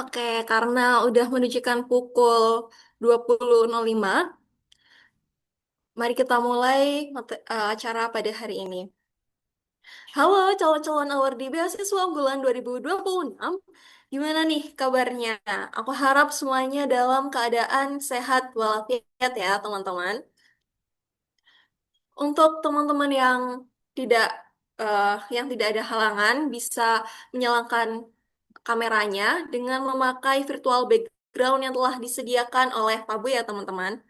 Oke, karena udah menunjukkan pukul 20.05, mari kita mulai acara pada hari ini. Halo calon-calon awardee beasiswa unggulan 2026, gimana nih kabarnya? Aku harap semuanya dalam keadaan sehat walafiat ya teman-teman. Untuk teman-teman tidak yang tidak ada halangan bisa menyalakan kameranya dengan memakai virtual background yang telah disediakan oleh Pabu ya teman-teman.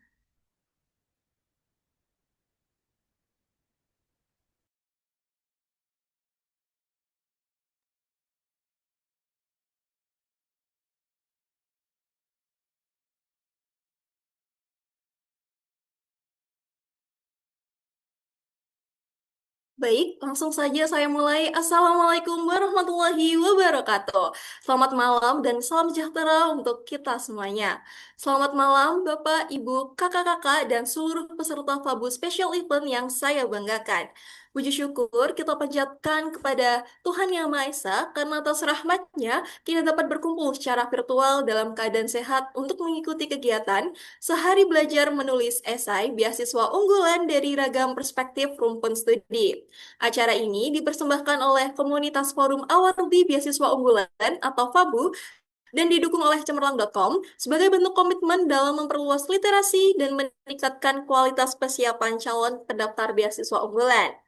Baik, langsung saja saya mulai. Assalamualaikum warahmatullahi wabarakatuh. Selamat malam dan salam sejahtera untuk kita semuanya. Selamat malam Bapak, Ibu, kakak-kakak, dan seluruh peserta Fabu Special Event yang saya banggakan. Puji syukur kita panjatkan kepada Tuhan Yang Maha Esa karena atas rahmatnya kita dapat berkumpul secara virtual dalam keadaan sehat untuk mengikuti kegiatan sehari belajar menulis esai beasiswa unggulan dari ragam perspektif rumpun studi. Acara ini dipersembahkan oleh Komunitas Forum Awardee Beasiswa Unggulan atau FABU dan didukung oleh cemerlang.com sebagai bentuk komitmen dalam memperluas literasi dan meningkatkan kualitas persiapan calon pendaftar beasiswa unggulan.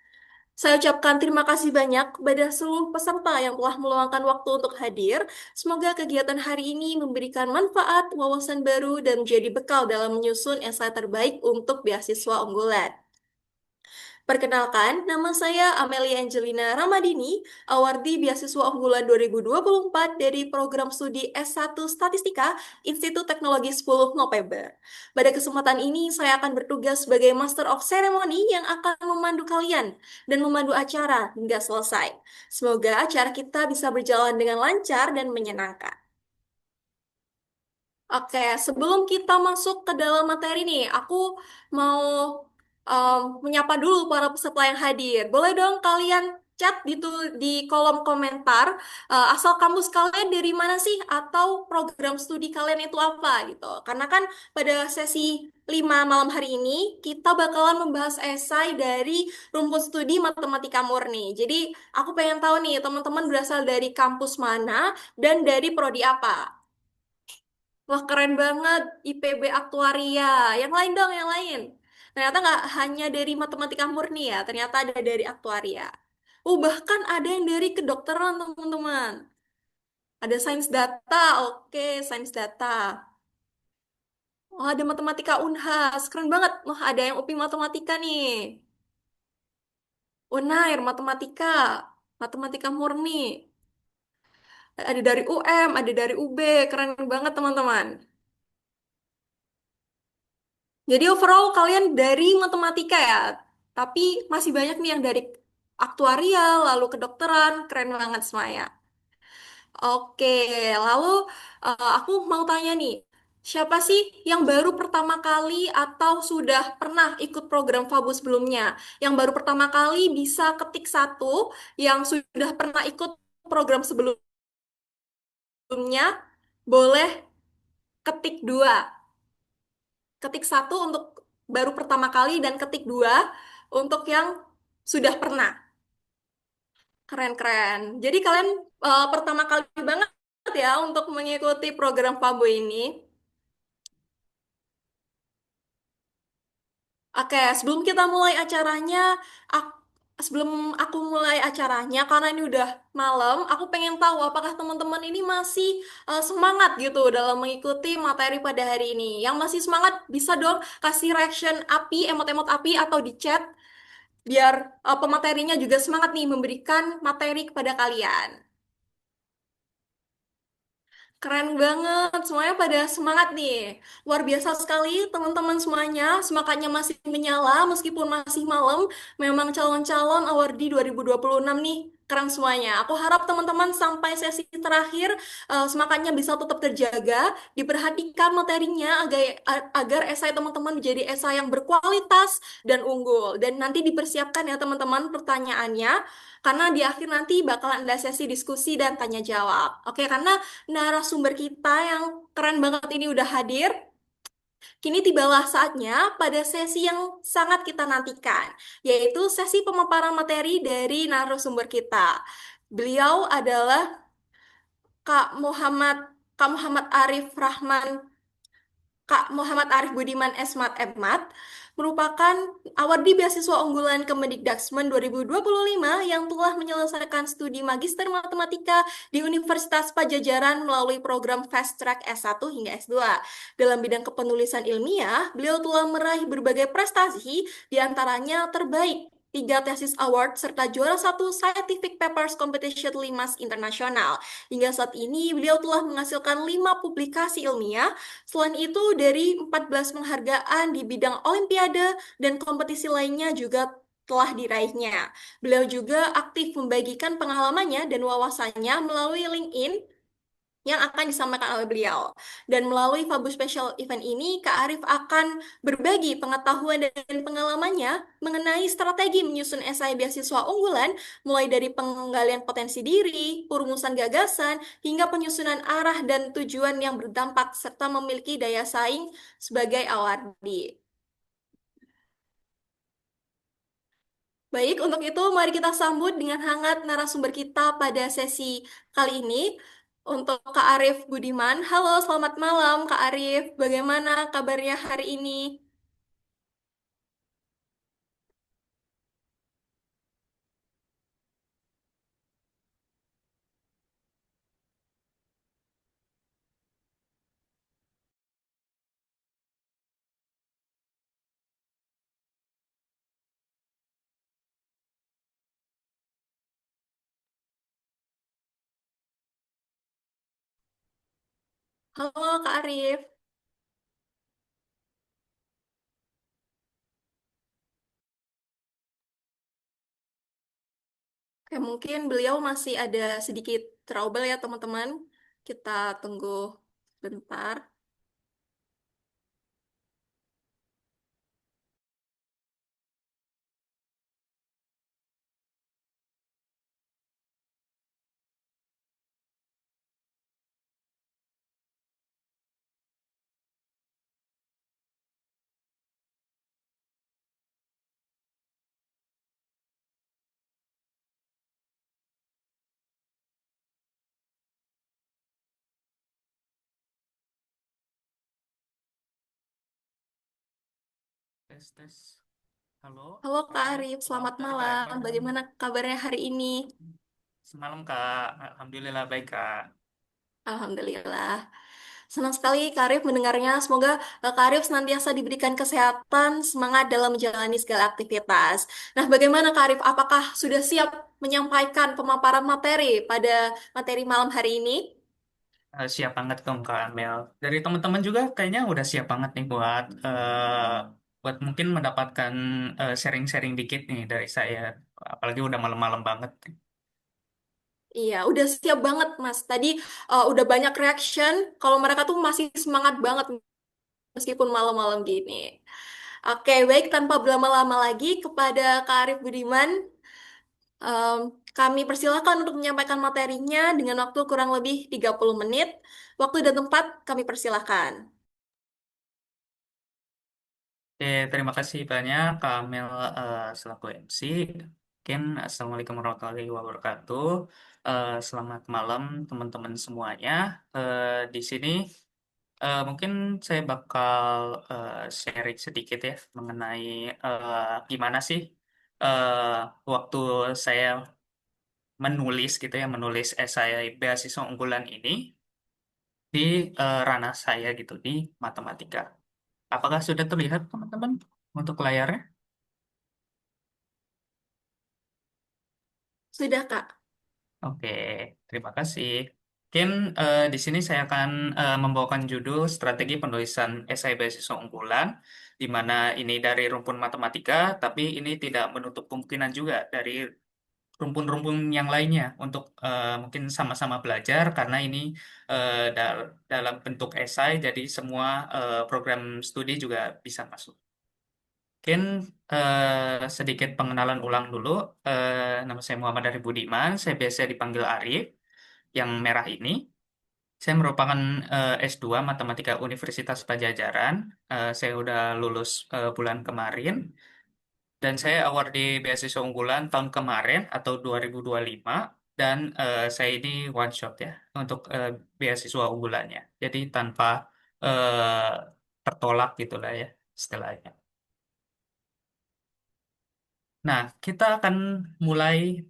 Saya ucapkan terima kasih banyak kepada seluruh peserta yang telah meluangkan waktu untuk hadir. Semoga kegiatan hari ini memberikan manfaat, wawasan baru, dan menjadi bekal dalam menyusun esai terbaik untuk beasiswa unggulan. Perkenalkan, nama saya Amelia Angelina Ramadini, awardee beasiswa unggulan 2024 dari program studi S1 Statistika Institut Teknologi 10 November. Pada kesempatan ini, saya akan bertugas sebagai Master of Ceremony yang akan memandu kalian dan memandu acara hingga selesai. Semoga acara kita bisa berjalan dengan lancar dan menyenangkan. Oke, sebelum kita masuk ke dalam materi nih, aku mau menyapa dulu para peserta yang hadir. Boleh dong kalian chat di kolom komentar asal kampus kalian dari mana sih atau program studi kalian itu apa gitu. Karena kan pada sesi 5 malam hari ini kita bakalan membahas esai dari rumpun studi matematika murni. Jadi aku pengen tahu nih teman-teman berasal dari kampus mana dan dari prodi apa. Wah, keren banget. IPB Aktuaria. Yang lain dong, yang lain. Ternyata nggak hanya dari matematika murni ya, ternyata ada dari aktuaria. Oh, bahkan ada yang dari kedokteran, teman-teman. Ada sains data, oke, sains data. Oh, ada matematika Unhas, keren banget. Wah, ada yang UPI matematika nih. Unair, matematika. Matematika murni. Ada dari UM, ada dari UB. Keren banget, teman-teman. Jadi overall kalian dari matematika ya, tapi masih banyak nih yang dari aktuarial, lalu kedokteran, keren banget semuanya. Oke, lalu aku mau tanya nih, siapa sih yang baru pertama kali atau sudah pernah ikut program Fabu sebelumnya? Yang baru pertama kali bisa ketik satu, yang sudah pernah ikut program sebelumnya boleh ketik dua. Ketik satu untuk baru pertama kali dan ketik dua untuk yang sudah pernah. Keren-keren. Jadi kalian pertama kali banget ya untuk mengikuti program Fabo ini. Oke, sebelum kita mulai acaranya, ak- sebelum aku mulai acaranya, karena ini udah malam, aku pengen tahu apakah teman-teman ini masih semangat gitu dalam mengikuti materi pada hari ini. Yang masih semangat bisa dong kasih reaction api, emot-emot api atau di chat biar pematerinya juga semangat nih memberikan materi kepada kalian. Keren banget, semuanya pada semangat nih. Luar biasa sekali teman-teman semuanya, semangatnya masih menyala meskipun masih malam. Memang calon-calon awardee 2026 nih keren semuanya. Aku harap teman-teman sampai sesi terakhir semangatnya bisa tetap terjaga, diperhatikan materinya agar esai teman-teman menjadi esai yang berkualitas dan unggul. Dan nanti dipersiapkan ya teman-teman pertanyaannya, karena di akhir nanti bakalan ada sesi diskusi dan tanya jawab. Oke, karena narasumber kita yang keren banget ini udah hadir. Kini tibalah saatnya pada sesi yang sangat kita nantikan, yaitu sesi pemaparan materi dari narasumber kita. Beliau adalah Kak Muhammad Kak Muhammad Arif Rahman Kak Muhammad Arif Budiman Esmat Emmat merupakan awardee beasiswa unggulan Kemendikdaksmen 2025 yang telah menyelesaikan studi Magister Matematika di Universitas Pajajaran melalui program Fast Track S1 hingga S2. Dalam bidang kepenulisan ilmiah, beliau telah meraih berbagai prestasi, di antaranya terbaik 3 tesis award serta juara 1 Scientific Papers Competition Limas Internasional. Hingga saat ini, beliau telah menghasilkan 5 publikasi ilmiah. Selain itu, dari 14 penghargaan di bidang olimpiade dan kompetisi lainnya juga telah diraihnya. Beliau juga aktif membagikan pengalamannya dan wawasannya melalui LinkedIn yang akan disampaikan oleh beliau. Dan melalui Fabu Special Event ini, Kak Arif akan berbagi pengetahuan dan pengalamannya mengenai strategi menyusun esai beasiswa unggulan, mulai dari penggalian potensi diri, perumusan gagasan, hingga penyusunan arah dan tujuan yang berdampak, serta memiliki daya saing sebagai awardee. Baik, untuk itu mari kita sambut dengan hangat narasumber kita pada sesi kali ini. Untuk Kak Arif Budiman. Halo, selamat malam Kak Arif. Bagaimana kabarnya hari ini? Halo Kak Arif. Oke, mungkin beliau masih ada sedikit trouble ya teman-teman. Kita tunggu bentar. Tes, tes. Halo, Halo Kak Kak. Arif, Oh, selamat tadi Kak malam. Emil. Bagaimana kabarnya hari ini? Semalam Kak, Alhamdulillah baik Kak. Alhamdulillah. Senang sekali Kak Arif mendengarnya. Semoga Kak Arif senantiasa diberikan kesehatan, semangat dalam menjalani segala aktivitas. Nah, bagaimana Kak Arif? Apakah sudah siap menyampaikan pemaparan materi pada materi malam hari ini? Siap banget dong Kak Amel. Dari teman-teman juga kayaknya udah siap banget nih buat mungkin mendapatkan sharing-sharing dikit nih dari saya. Apalagi udah malam-malam banget. Iya, udah siap banget Mas. Tadi udah banyak reaction. Kalau mereka tuh masih semangat banget meskipun malam-malam gini. Oke, baik tanpa berlama-lama lagi kepada Kak Arif Budiman. Em, Kami persilakan untuk menyampaikan materinya dengan waktu kurang lebih 30 menit. Waktu dan tempat kami persilakan. Oke, terima kasih banyak Kak Amel selaku MC. Mungkin Assalamualaikum warahmatullahi wabarakatuh. Selamat malam teman-teman semuanya. Di sini mungkin saya bakal sharing sedikit ya mengenai gimana sih eh, waktu saya menulis gitu ya, menulis esai beasiswa unggulan ini di ranah saya gitu di matematika. Apakah sudah terlihat teman-teman untuk layarnya? Sudah, Kak. Oke, terima kasih. Mungkin di sini saya akan membawakan judul Strategi Penulisan Esai Beasiswa Unggulan, di mana ini dari rumpun matematika, tapi ini tidak menutup kemungkinan juga dari rumpun-rumpun yang lainnya untuk mungkin sama-sama belajar karena ini dalam bentuk esai, jadi semua program studi juga bisa masuk. Mungkin sedikit pengenalan ulang dulu. Nama saya Muhammad Arif Budiman, saya biasa dipanggil Arif, yang merah ini. Saya merupakan S2 Matematika Universitas Pajajaran. Saya udah lulus bulan kemarin. Dan saya award di beasiswa unggulan tahun kemarin atau 2025. Dan saya ini one shot ya untuk beasiswa unggulannya. Jadi tanpa eh, tertolak gitulah ya istilahnya. Nah, kita akan mulai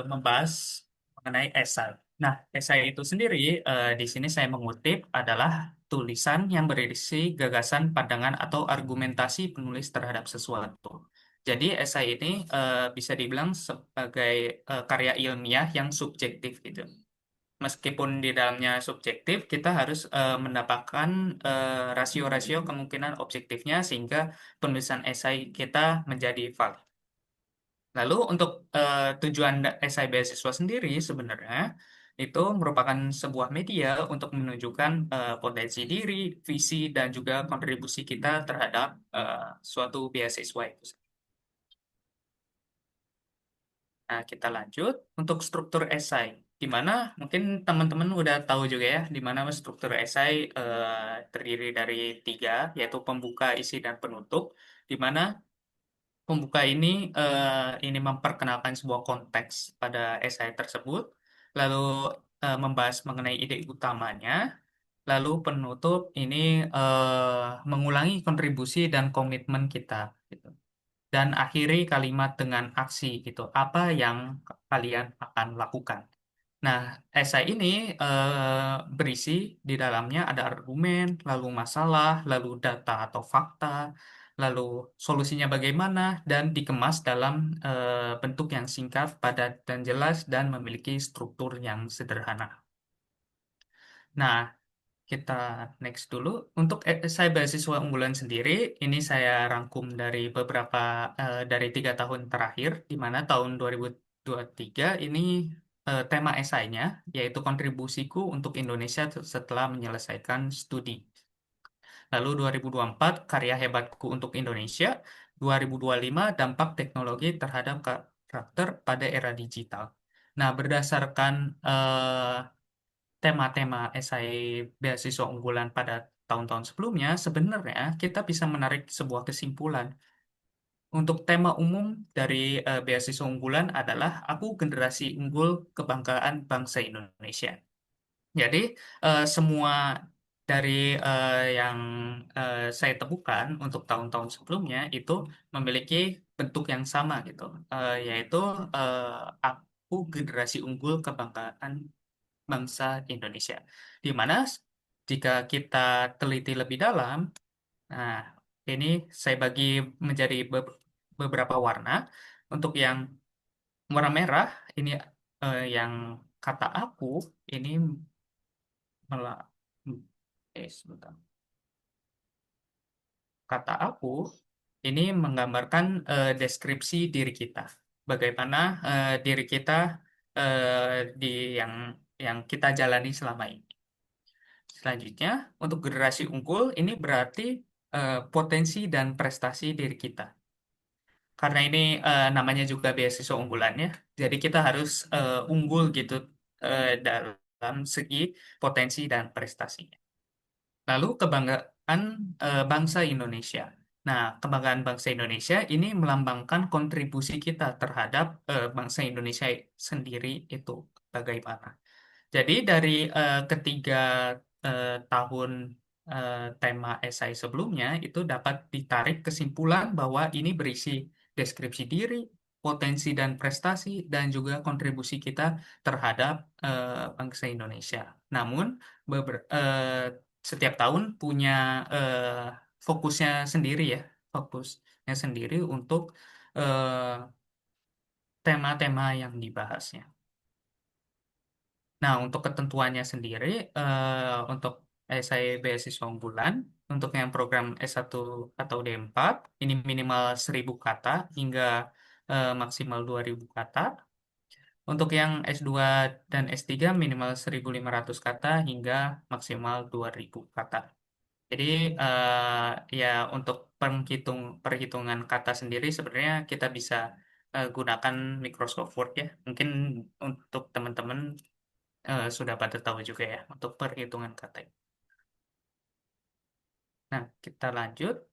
membahas mengenai esai. Nah, esai itu sendiri di sini saya mengutip adalah tulisan yang berisi gagasan, pandangan, atau argumentasi penulis terhadap sesuatu. Jadi, esai ini bisa dibilang sebagai karya ilmiah yang subjektif gitu. Meskipun di dalamnya subjektif, kita harus mendapatkan rasio-rasio kemungkinan objektifnya sehingga penulisan esai kita menjadi valid. Lalu untuk tujuan esai beasiswa sendiri sebenarnya itu merupakan sebuah media untuk menunjukkan potensi diri, visi, dan juga kontribusi kita terhadap suatu beasiswa itu. Nah, kita lanjut untuk struktur esai. Di mana mungkin teman-teman udah tahu juga ya, di mana struktur esai terdiri dari tiga, yaitu pembuka, isi, dan penutup. Di mana pembuka ini memperkenalkan sebuah konteks pada esai tersebut, lalu membahas mengenai ide utamanya, lalu penutup ini mengulangi kontribusi dan komitmen kita, gitu. Dan akhiri kalimat dengan aksi gitu. Apa yang kalian akan lakukan? Nah, esai ini berisi di dalamnya ada argumen, lalu masalah, lalu data atau fakta, lalu solusinya bagaimana, dan dikemas dalam bentuk yang singkat, padat, dan jelas, dan memiliki struktur yang sederhana. Nah, kita next dulu. Untuk esai beasiswa unggulan sendiri, ini saya rangkum dari dari 3 tahun terakhir, di mana tahun 2023 ini tema esainya, yaitu kontribusiku untuk Indonesia setelah menyelesaikan studi. Lalu 2024, karya hebatku untuk Indonesia. 2025, dampak teknologi terhadap karakter pada era digital. Nah, berdasarkan tema-tema esai beasiswa unggulan pada tahun-tahun sebelumnya, sebenarnya kita bisa menarik sebuah kesimpulan. Untuk tema umum dari beasiswa unggulan adalah Aku Generasi Unggul Kebanggaan Bangsa Indonesia. Jadi semua dari yang saya temukan untuk tahun-tahun sebelumnya itu memiliki bentuk yang sama gitu, yaitu eh, Aku Generasi Unggul Kebanggaan Bangsa Indonesia. Di mana jika kita teliti lebih dalam, nah ini saya bagi menjadi beberapa warna. Untuk yang warna merah ini yang kata aku ini mela sebentar. Kata aku ini menggambarkan deskripsi diri kita. Bagaimana diri kita di yang kita jalani selama ini. Selanjutnya, untuk generasi unggul ini berarti potensi dan prestasi diri kita. Karena ini namanya juga beasiswa unggulannya, jadi kita harus unggul gitu dalam segi potensi dan prestasi. Lalu kebanggaan bangsa Indonesia. Nah, kebanggaan bangsa Indonesia ini melambangkan kontribusi kita terhadap bangsa Indonesia sendiri itu bagaimana. Jadi dari ketiga tahun tema esai sebelumnya itu dapat ditarik kesimpulan bahwa ini berisi deskripsi diri, potensi dan prestasi, dan juga kontribusi kita terhadap bangsa Indonesia. Namun setiap tahun punya fokusnya sendiri ya, fokusnya sendiri untuk eh, tema-tema yang dibahasnya. Nah, untuk ketentuannya sendiri, untuk esai beasiswa unggulan, untuk yang program S1 atau D4, ini minimal 1.000 kata hingga maksimal 2.000 kata. Untuk yang S2 dan S3 minimal 1.500 kata hingga maksimal 2.000 kata. Jadi ya untuk perhitungan kata sendiri sebenarnya kita bisa gunakan Microsoft Word ya. Mungkin untuk teman-teman sudah pada tahu juga ya untuk perhitungan kata. Nah, kita lanjut.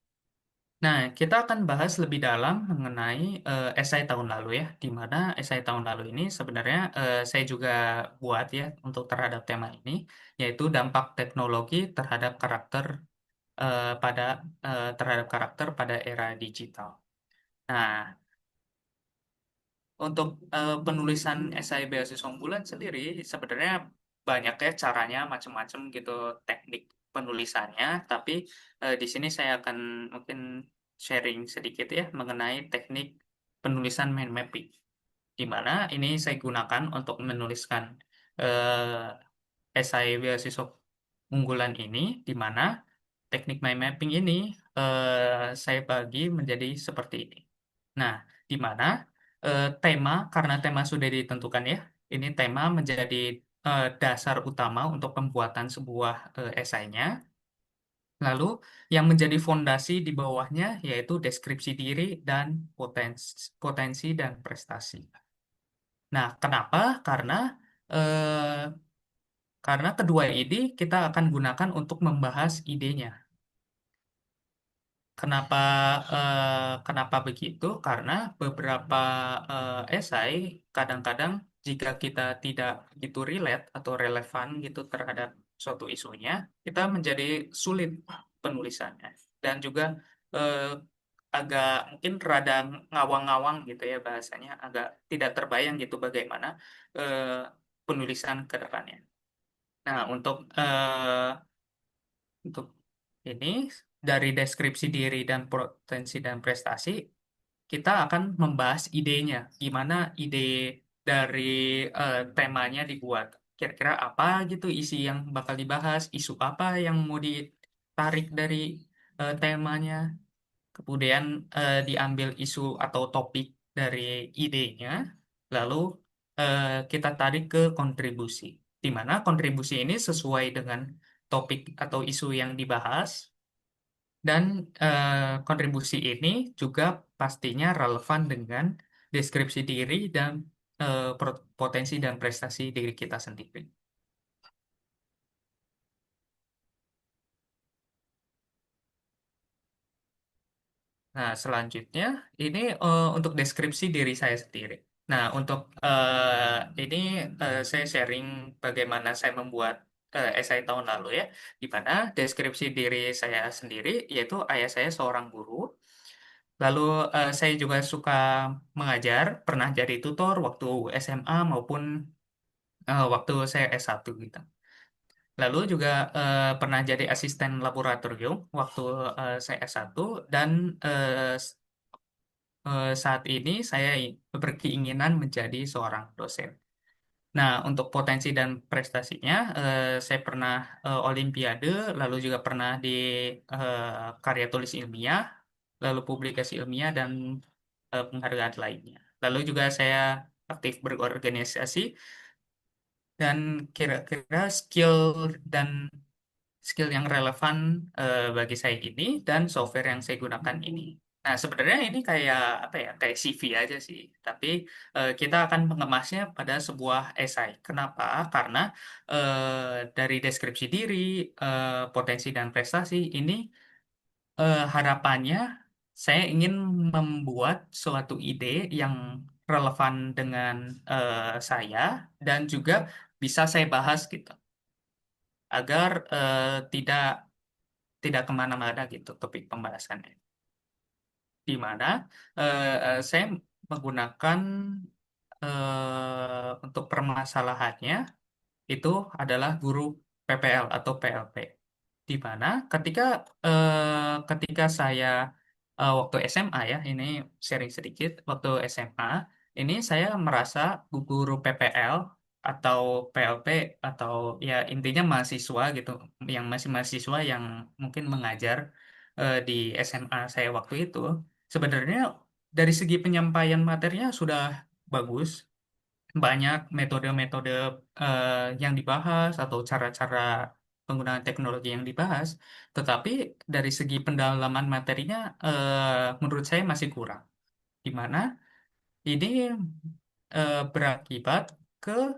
Nah, kita akan bahas lebih dalam mengenai esai tahun lalu ya, di mana esai tahun lalu ini sebenarnya saya juga buat ya untuk terhadap tema ini, yaitu dampak teknologi eh, pada terhadap karakter pada era digital. Nah, untuk penulisan esai beasiswa unggulan sendiri sebenarnya banyak ya caranya macam-macam gitu teknik penulisannya, tapi di sini saya akan mungkin sharing sedikit ya mengenai teknik penulisan mind mapping, di mana ini saya gunakan untuk menuliskan esai beasiswa unggulan ini, di mana teknik mind mapping ini saya bagi menjadi seperti ini. Nah, di mana karena tema sudah ditentukan ya, ini tema menjadi dasar utama untuk pembuatan sebuah esainya. Lalu yang menjadi fondasi di bawahnya yaitu deskripsi diri dan potensi dan prestasi. Nah, kenapa? Eh, karena kedua ini kita akan gunakan untuk membahas idenya. Kenapa kenapa begitu? Karena beberapa esai kadang-kadang jika kita tidak gitu relate atau relevan gitu terhadap suatu isunya, kita menjadi sulit penulisannya dan juga eh, agak mungkin rada ngawang-ngawang gitu ya bahasanya, agak tidak terbayang gitu bagaimana eh, penulisan ke depannya. Nah, untuk ini dari deskripsi diri dan potensi dan prestasi, kita akan membahas idenya, gimana ide dari temanya dibuat. Kira-kira apa gitu isi yang bakal dibahas, isu apa yang mau ditarik dari temanya, kemudian diambil isu atau topik dari idenya, lalu kita tarik ke kontribusi, di mana kontribusi ini sesuai dengan topik atau isu yang dibahas, dan kontribusi ini juga pastinya relevan dengan deskripsi diri dan potensi dan prestasi diri kita sendiri. Nah, selanjutnya ini untuk deskripsi diri saya sendiri. Nah, untuk ini saya sharing bagaimana saya membuat esai tahun lalu ya, di mana deskripsi diri saya sendiri yaitu ayah saya seorang guru. Lalu saya juga suka mengajar, pernah jadi tutor waktu SMA maupun waktu saya S1 gitu. Lalu juga pernah jadi asisten laboratorium waktu saya S1, dan saat ini saya berkeinginan menjadi seorang dosen. Nah, untuk potensi dan prestasinya, saya pernah Olimpiade, lalu juga pernah di karya tulis ilmiah, lalu publikasi ilmiah, dan penghargaan lainnya. Lalu juga saya aktif berorganisasi, dan kira-kira dan skill yang relevan bagi saya ini dan software yang saya gunakan ini. Nah, sebenarnya ini kayak apa ya? Kayak CV aja sih. Tapi kita akan mengemasnya pada sebuah esai. Kenapa? Karena dari deskripsi diri, potensi dan prestasi ini harapannya saya ingin membuat suatu ide yang relevan dengan saya dan juga bisa saya bahas gitu agar tidak tidak kemana-mana gitu topik pembahasannya. Di mana saya menggunakan untuk permasalahannya itu adalah guru PPL atau PLP. Di mana ketika saya waktu SMA ya, ini sharing sedikit, waktu SMA ini saya merasa guru PPL atau PLP atau ya intinya mahasiswa gitu, yang masih mahasiswa yang mungkin mengajar di SMA saya waktu itu, sebenarnya dari segi penyampaian materinya sudah bagus, banyak metode-metode yang dibahas atau cara-cara penggunaan teknologi yang dibahas, tetapi dari segi pendalaman materinya menurut saya masih kurang. Di mana ini berakibat ke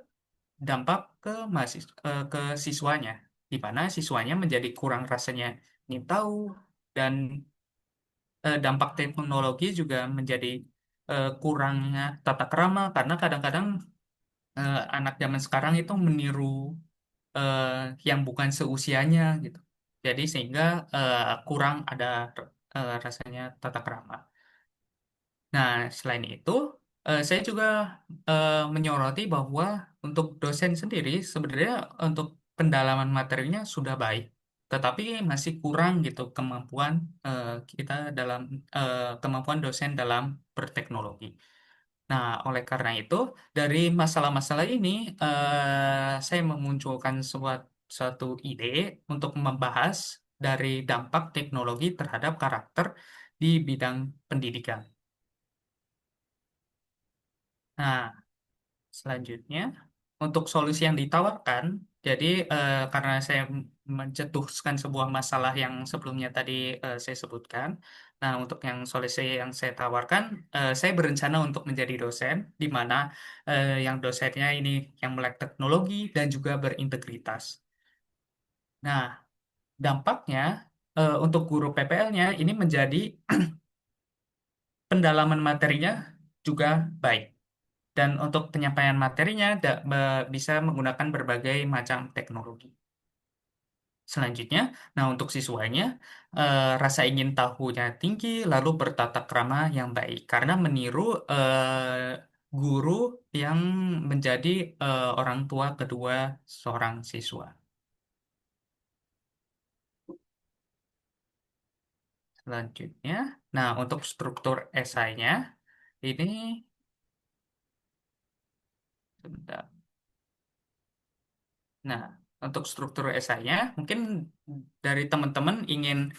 dampak ke siswanya, di mana siswanya menjadi kurang rasanya ingin tahu dan dampak teknologi juga menjadi kurangnya tata krama karena kadang-kadang anak zaman sekarang itu meniru eh, yang bukan seusianya gitu. Jadi sehingga kurang ada rasanya tata krama. Nah, selain itu, saya juga menyoroti bahwa untuk dosen sendiri sebenarnya untuk pendalaman materinya sudah baik, tetapi masih kurang gitu kemampuan kita dalam kemampuan dosen dalam berteknologi. Nah, oleh karena itu, dari masalah-masalah ini, saya memunculkan suatu ide untuk membahas dari dampak teknologi terhadap karakter di bidang pendidikan. Nah, selanjutnya, untuk solusi yang ditawarkan, jadi karena saya mencetuskan sebuah masalah yang sebelumnya tadi saya sebutkan, nah untuk yang solusi yang saya tawarkan, saya berencana untuk menjadi dosen, di mana yang dosennya ini yang melek teknologi dan juga berintegritas. Nah, dampaknya untuk guru PPL-nya ini menjadi pendalaman materinya juga baik. Dan untuk penyampaian materinya bisa menggunakan berbagai macam teknologi. Selanjutnya, nah untuk siswanya, rasa ingin tahunya tinggi, lalu bertata krama yang baik, karena meniru guru yang menjadi orang tua kedua seorang siswa. Selanjutnya, nah untuk struktur esainya, ini sebentar. Nah, untuk struktur esainya, mungkin dari teman-teman ingin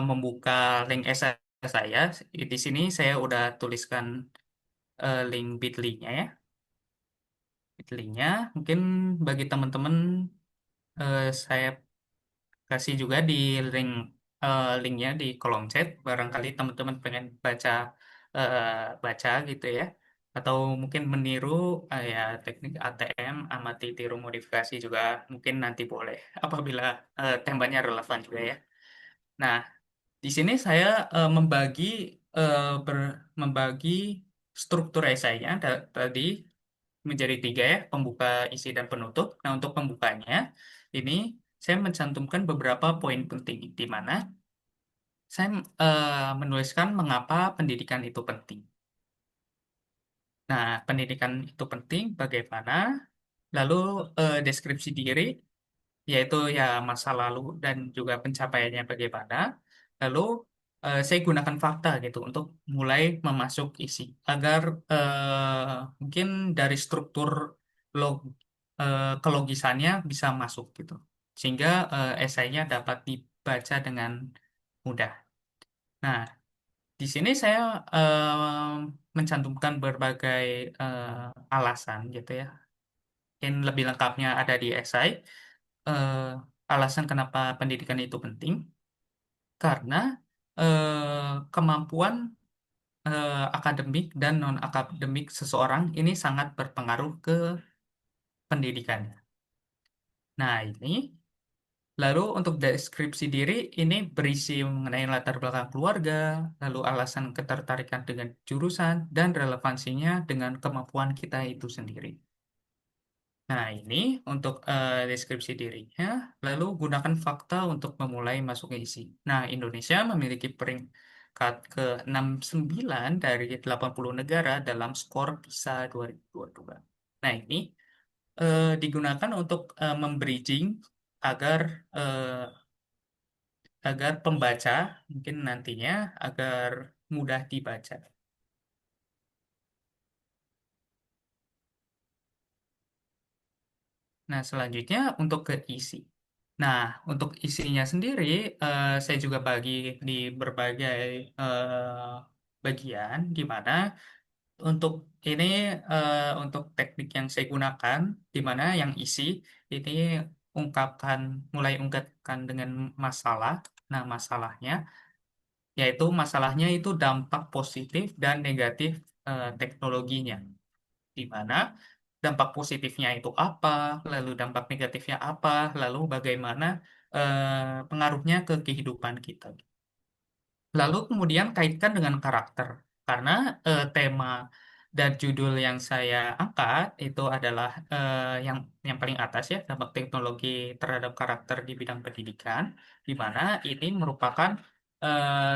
membuka link esai saya. Di sini saya udah tuliskan link bit.ly-nya ya. Bit.ly-nya, mungkin bagi teman-teman saya kasih juga di link linknya di kolom chat. Barangkali teman-teman pengen eh, baca gitu ya. Atau mungkin meniru ya teknik ATM, amati tiru modifikasi juga mungkin nanti boleh apabila temanya relevan juga ya. Nah, di sini saya membagi eh, membagi struktur esainya tadi menjadi tiga ya, pembuka, isi, dan penutup. Nah, untuk pembukanya ini saya mencantumkan beberapa poin penting di mana saya menuliskan mengapa pendidikan itu penting. Nah, pendidikan itu penting bagaimana, lalu deskripsi diri, yaitu ya masa lalu dan juga pencapaiannya bagaimana. Lalu saya gunakan fakta gitu untuk mulai memasuk isi agar mungkin dari struktur log kelogisannya bisa masuk gitu. Sehingga esainya dapat dibaca dengan mudah. Nah, di sini saya mencantumkan berbagai alasan gitu ya. Mungkin lebih lengkapnya ada di esai. Eh, Alasan kenapa pendidikan itu penting karena kemampuan akademik dan non-akademik seseorang ini sangat berpengaruh ke pendidikannya. Nah, ini lalu untuk deskripsi diri ini berisi mengenai latar belakang keluarga, lalu alasan ketertarikan dengan jurusan, dan relevansinya dengan kemampuan kita itu sendiri. Nah, ini untuk deskripsi dirinya, lalu gunakan fakta untuk memulai masuk ke isi. Nah, Indonesia memiliki peringkat ke-69 dari 80 negara dalam skor PISA 2022. Nah, ini digunakan untuk membridging agar eh, agar pembaca mungkin nantinya agar mudah dibaca. Nah, selanjutnya untuk ke isi. Nah, untuk isinya sendiri, saya juga bagi di berbagai bagian, di mana untuk ini untuk teknik yang saya gunakan, di mana yang isi ini mulai ungkapkan dengan masalah. Nah, masalahnya itu dampak positif dan negatif teknologinya, di mana dampak positifnya itu apa, lalu dampak negatifnya apa, lalu bagaimana pengaruhnya ke kehidupan kita. Lalu kemudian kaitkan dengan karakter, karena tema dan judul yang saya angkat itu adalah yang paling atas ya, dampak teknologi terhadap karakter di bidang pendidikan, di mana ini merupakan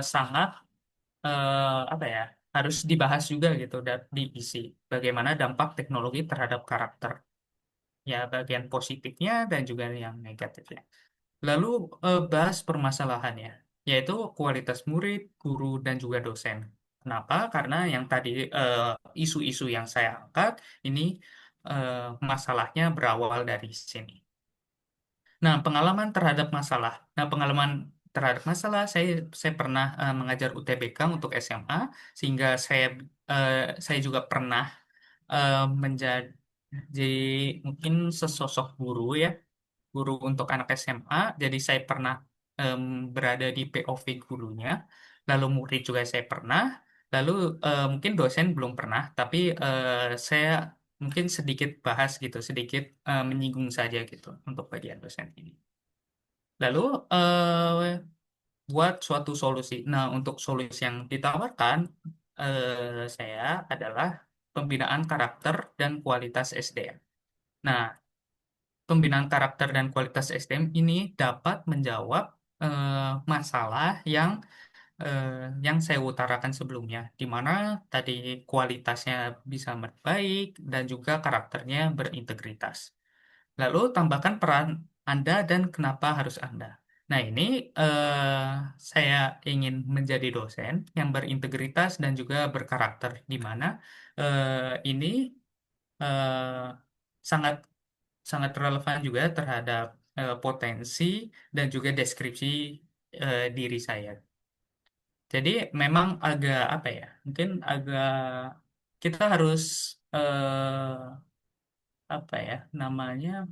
sangat apa ya, harus dibahas juga gitu dan diisi bagaimana dampak teknologi terhadap karakter, ya bagian positifnya dan juga yang negatifnya. Lalu bahas permasalahannya, yaitu kualitas murid, guru, dan juga dosen. Kenapa? Karena yang tadi eh, isu-isu yang saya angkat ini eh, masalahnya berawal dari sini. Nah, pengalaman terhadap masalah, saya pernah mengajar UTBK untuk SMA, sehingga eh, saya juga pernah menjadi mungkin sesosok guru ya, guru untuk anak SMA. Jadi saya pernah em, berada di POV gurunya, lalu murid juga saya pernah, lalu mungkin dosen belum pernah, tapi saya mungkin sedikit bahas gitu, sedikit menyinggung saja gitu untuk bagian dosen ini. Lalu buat suatu solusi. Nah, untuk solusi yang ditawarkan saya adalah pembinaan karakter dan kualitas SDM. Nah, pembinaan karakter dan kualitas SDM ini dapat menjawab masalah eh, yang saya utarakan sebelumnya, di mana tadi kualitasnya bisa baik dan juga karakternya berintegritas. Lalu tambahkan peran Anda dan kenapa harus Anda. Nah, ini saya ingin menjadi dosen yang berintegritas dan juga berkarakter, di mana ini eh, sangat sangat relevan juga terhadap potensi dan juga deskripsi diri saya. Jadi memang agak apa ya? Mungkin agak kita harus apa ya namanya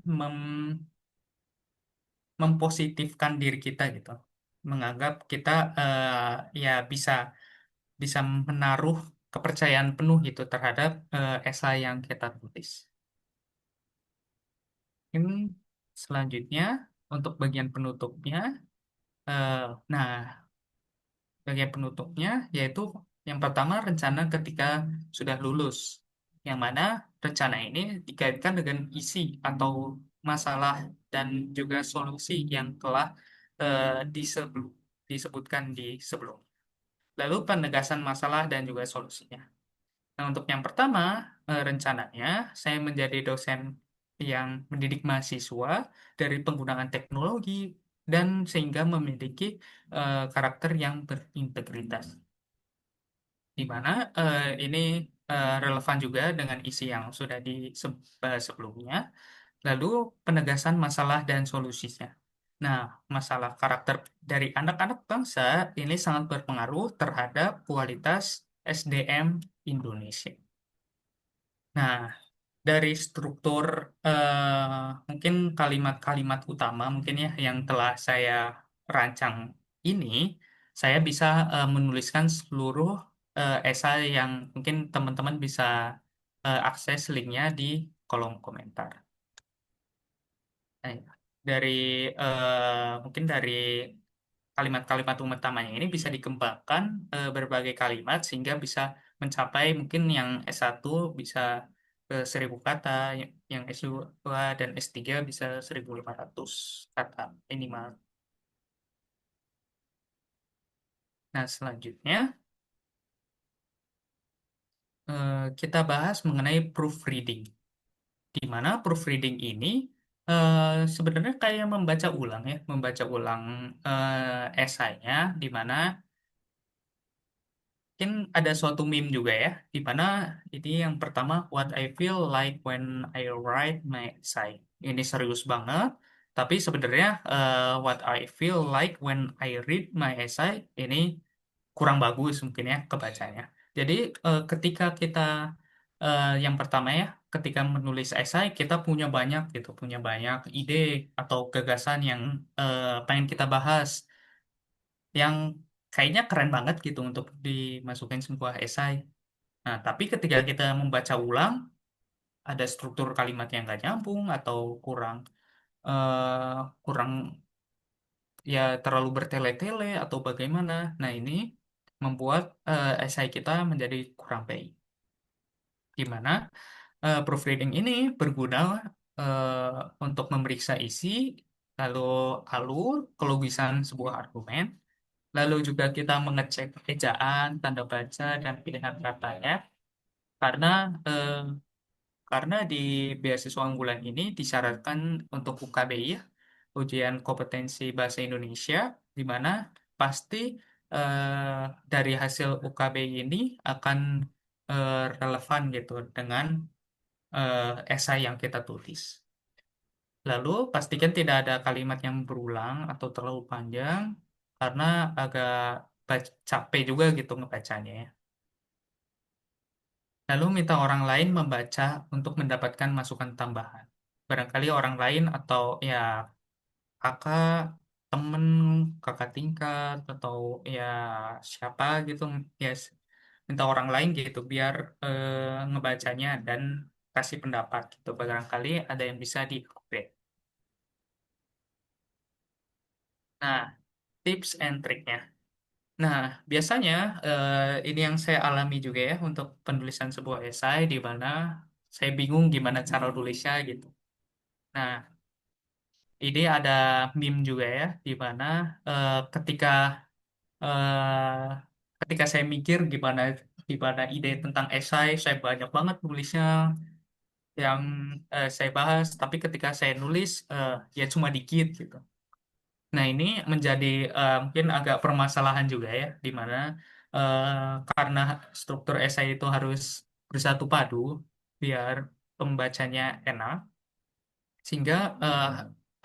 mempositifkan diri kita gitu. Menganggap kita ya bisa bisa menaruh kepercayaan penuh gitu terhadap esai yang kita tulis. Ini selanjutnya untuk bagian penutupnya. eh, nah, Bagian penutupnya yaitu yang pertama rencana ketika sudah lulus, yang mana rencana ini dikaitkan dengan isi atau masalah dan juga solusi yang telah disebutkan di sebelum. Lalu penegasan masalah dan juga solusinya. Nah, untuk yang pertama, rencananya saya menjadi dosen yang mendidik mahasiswa dari penggunaan teknologi dan sehingga memiliki karakter yang berintegritas. Di mana ini relevan juga dengan isi yang sudah disebut sebelumnya. Lalu penegasan masalah dan solusinya. Nah, masalah karakter dari anak-anak bangsa ini sangat berpengaruh terhadap kualitas SDM Indonesia. Nah, dari struktur mungkin kalimat-kalimat utama mungkin ya yang telah saya rancang ini, saya bisa menuliskan seluruh esai yang mungkin teman-teman bisa akses linknya di kolom komentar. Nah, dari mungkin dari kalimat-kalimat utamanya ini bisa dikembangkan berbagai kalimat sehingga bisa mencapai mungkin yang S1 bisa 1.000 kata, yang S2 dan S3 bisa 1.500 kata minimal. Nah, selanjutnya kita bahas mengenai proofreading, di mana proofreading ini eh, sebenarnya kayak membaca ulang ya, membaca ulang esainya, di mana mungkin ada suatu meme juga ya, di mana ini yang pertama, what I feel like when I write my essay. Ini serius banget, tapi sebenarnya what I feel like when I read my essay ini kurang bagus mungkin ya kebacanya. Jadi ketika kita yang pertama ya, ketika menulis esai kita punya banyak gitu, punya banyak ide atau gagasan yang pengen kita bahas, yang kayaknya keren banget gitu untuk dimasukin sebuah esai. Nah, tapi ketika kita membaca ulang, ada struktur kalimat yang nggak nyambung atau kurang kurang ya terlalu bertele-tele atau bagaimana. Nah, ini membuat esai kita menjadi kurang baik. Gimana? Proofreading ini berguna untuk memeriksa isi, lalu alur, kelogisan sebuah argumen, lalu juga kita mengecek ejaan, tanda baca, dan pilihan katanya. Karena eh, karena di beasiswa unggulan ini disyaratkan untuk UKBI, ya, ujian kompetensi bahasa Indonesia, di mana pasti dari hasil UKBI ini akan relevan gitu dengan esai yang kita tulis. Lalu pastikan tidak ada kalimat yang berulang atau terlalu panjang karena agak capek juga gitu ngebacanya ya. Lalu minta orang lain membaca untuk mendapatkan masukan tambahan. Barangkali orang lain atau ya kakak, temen, kakak tingkat atau ya siapa gitu ya minta orang lain gitu biar ngebacanya dan kasih pendapat gitu. Barangkali ada yang bisa di-upgrade. Nah, tips and triknya. Nah, biasanya ini yang saya alami juga ya untuk penulisan sebuah esai di mana saya bingung gimana cara nulisnya gitu. Nah, ini ada meme juga ya di mana ketika ketika saya mikir gimana gimana ide tentang esai, saya banyak banget nulisnya yang saya bahas, tapi ketika saya nulis ya cuma dikit gitu. Nah, ini menjadi mungkin agak permasalahan juga ya, di mana eh, karena struktur esai itu harus bersatu padu biar pembacanya enak, sehingga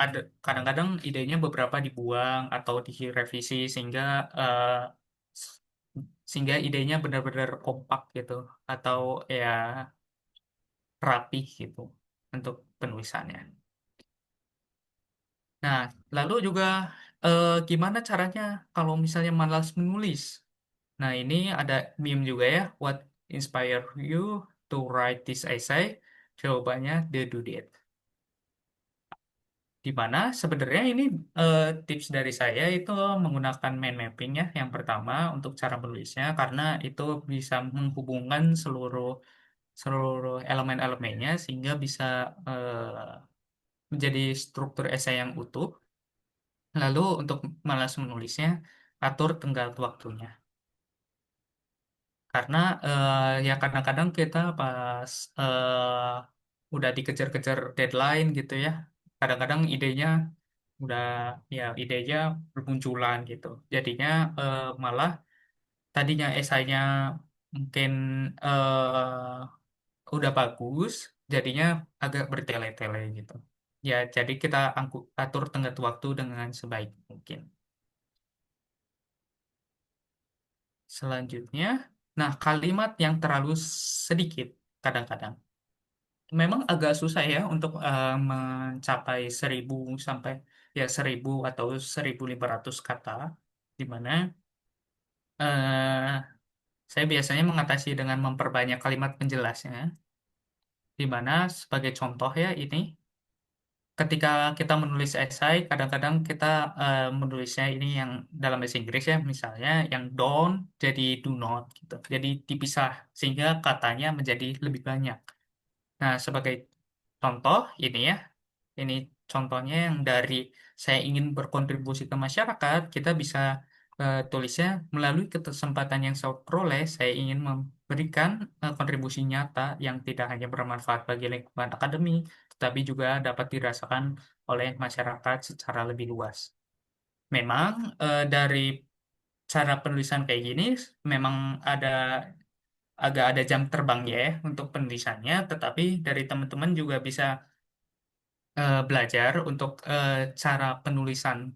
ada kadang-kadang idenya beberapa dibuang atau direvisi eh, s- sehingga idenya benar-benar kompak gitu atau ya rapih gitu untuk penulisannya. Nah, lalu juga gimana caranya kalau misalnya malas menulis? Nah, ini ada meme juga ya. What inspire you to write this essay? Jawabannya the due date. Di mana sebenarnya ini tips dari saya itu menggunakan mind mapping ya. Yang pertama untuk cara menulisnya karena itu bisa menghubungkan seluruh seluruh elemen-elemennya sehingga bisa menjadi struktur esai yang utuh. Lalu untuk malas menulisnya, atur tenggat waktunya. Karena ya kadang-kadang kita pas udah dikejar-kejar deadline gitu ya, kadang-kadang idenya bermunculan gitu. Jadinya malah tadinya esainya mungkin udah bagus, jadinya agak bertele-tele gitu. Ya, jadi kita atur tenggat waktu dengan sebaik mungkin. Selanjutnya, nah kalimat yang terlalu sedikit kadang-kadang memang agak susah ya untuk mencapai 1.000 sampai ya 1.000 atau 1.500 kata, di mana eh, saya biasanya mengatasi dengan memperbanyak kalimat penjelasnya, di mana sebagai contoh ya ini ketika kita menulis esai, kadang-kadang kita menulisnya ini yang dalam bahasa Inggris ya, misalnya yang don't jadi do not gitu. Jadi dipisah sehingga katanya menjadi lebih banyak. Nah, sebagai contoh ini ya, ini contohnya yang dari saya ingin berkontribusi ke masyarakat, kita bisa tulisnya melalui kesempatan yang saya peroleh, saya ingin memberikan kontribusi nyata yang tidak hanya bermanfaat bagi lingkungan akademi, tetapi juga dapat dirasakan oleh masyarakat secara lebih luas. Memang dari cara penulisan kayak gini, memang ada agak ada jam terbang ya untuk penulisannya, tetapi dari teman-teman juga bisa belajar untuk cara penulisan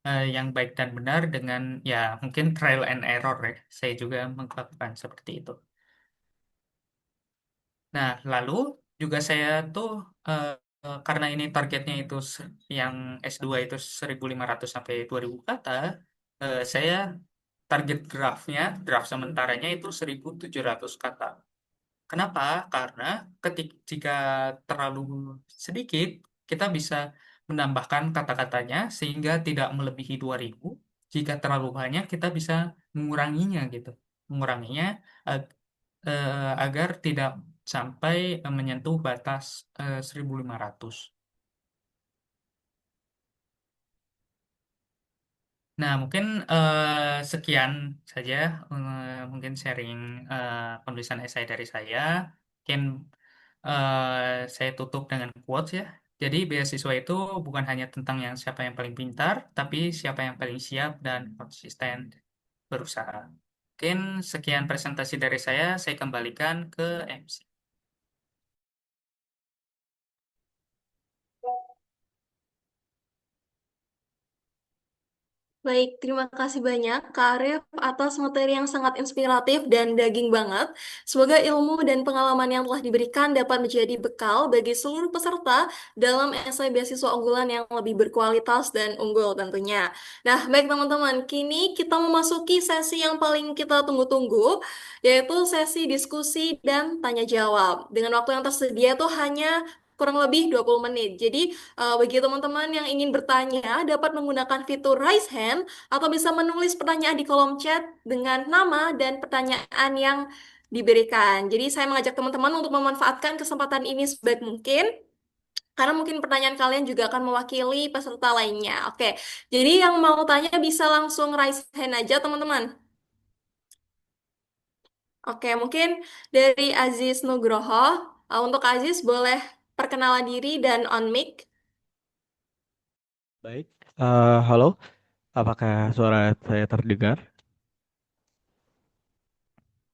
yang baik dan benar dengan ya mungkin trial and error ya. Saya juga melakukan seperti itu. Nah, lalu juga saya tuh karena ini targetnya itu yang S2 itu 1.500 sampai 2.000 kata, saya target draft sementaranya itu 1.700 kata. Kenapa? Karena jika terlalu sedikit, kita bisa menambahkan kata-katanya sehingga tidak melebihi 2.000. Jika terlalu banyak, kita bisa menguranginya gitu. Menguranginya ag- agar tidak sampai menyentuh batas 1.500. Nah, mungkin sekian saja mungkin sharing penulisan esai dari saya. Mungkin saya tutup dengan quotes ya. Jadi beasiswa itu bukan hanya tentang yang siapa yang paling pintar, tapi siapa yang paling siap dan konsisten berusaha. Mungkin sekian presentasi dari saya kembalikan ke MC. Baik, terima kasih banyak Kak Arif atas materi yang sangat inspiratif dan daging banget. Semoga ilmu dan pengalaman yang telah diberikan dapat menjadi bekal bagi seluruh peserta dalam esai beasiswa unggulan yang lebih berkualitas dan unggul tentunya. Nah, baik teman-teman, kini kita memasuki sesi yang paling kita tunggu-tunggu, yaitu sesi diskusi dan tanya jawab. Dengan waktu yang tersedia itu hanya kurang lebih 20 menit. Jadi, bagi teman-teman yang ingin bertanya, dapat menggunakan fitur raise hand atau bisa menulis pertanyaan di kolom chat dengan nama dan pertanyaan yang diberikan. Jadi, saya mengajak teman-teman untuk memanfaatkan kesempatan ini sebaik mungkin. Karena mungkin pertanyaan kalian juga akan mewakili peserta lainnya. Oke, jadi yang mau tanya bisa langsung raise hand aja, teman-teman. Oke, mungkin dari Aziz Nugroho. Untuk Aziz, boleh perkenalan diri dan on mic. Baik, halo, apakah suara saya terdengar?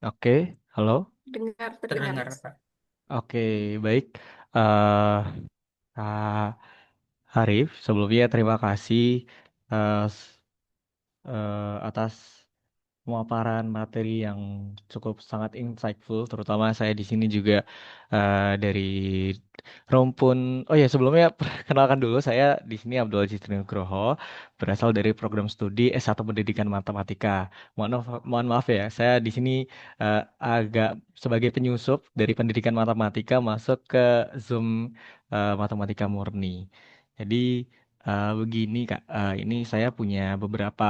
Oke, halo, Dengar, terdengar, Terdengar, Mas. Pak. oke, baik. eh Kak Harif, sebelumnya terima kasih s- atas pemaparan materi yang cukup sangat insightful, terutama saya di sini juga dari rumpun. Oh ya, sebelumnya kenalkan dulu saya di sini Abdul Aziz Nugroho, berasal dari program studi S1 Pendidikan Matematika. Mohon maaf ya, saya di sini agak sebagai penyusup dari Pendidikan Matematika masuk ke Zoom Matematika Murni. Jadi begini Kak, ini saya punya beberapa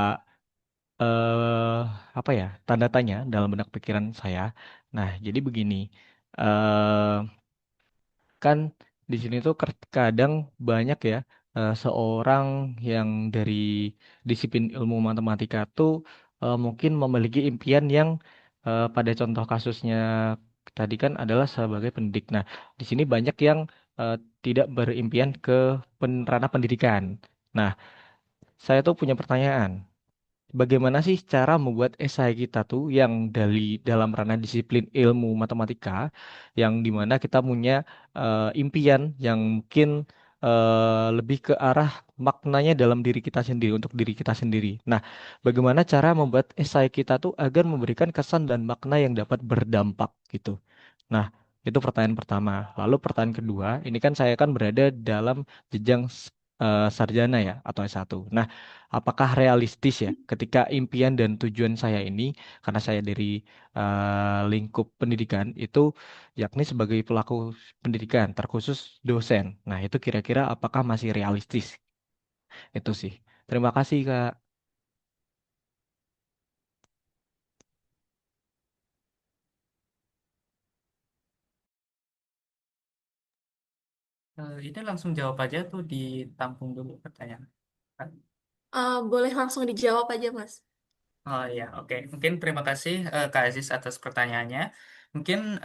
eh apa ya tanda tanya dalam benak pikiran saya. Nah, jadi begini, eh kan di sini tuh kadang banyak ya seorang yang dari disiplin ilmu matematika tuh mungkin memiliki impian yang pada contoh kasusnya tadi kan adalah sebagai pendidik. Nah, di sini banyak yang eh, tidak berimpian ke ranah pendidikan. Nah, saya tuh punya pertanyaan. Bagaimana sih cara membuat esai kita tuh yang dalam ranah disiplin ilmu matematika yang dimana kita punya impian yang mungkin lebih ke arah maknanya dalam diri kita sendiri untuk diri kita sendiri. Nah, bagaimana cara membuat esai kita tuh agar memberikan kesan dan makna yang dapat berdampak gitu. Nah, itu pertanyaan pertama. Lalu pertanyaan kedua, ini kan saya kan berada dalam jenjang sarjana ya atau S1. Nah, apakah realistis ya ketika impian dan tujuan saya ini karena saya dari lingkup pendidikan itu yakni sebagai pelaku pendidikan terkhusus dosen. Nah, itu kira-kira apakah masih realistis? Itu sih. Terima kasih, Kak. Ini langsung jawab aja tuh ditampung dulu pertanyaan. Boleh langsung dijawab aja, Mas. Oh ya, oke. Mungkin terima kasih Kak Aziz atas pertanyaannya. Mungkin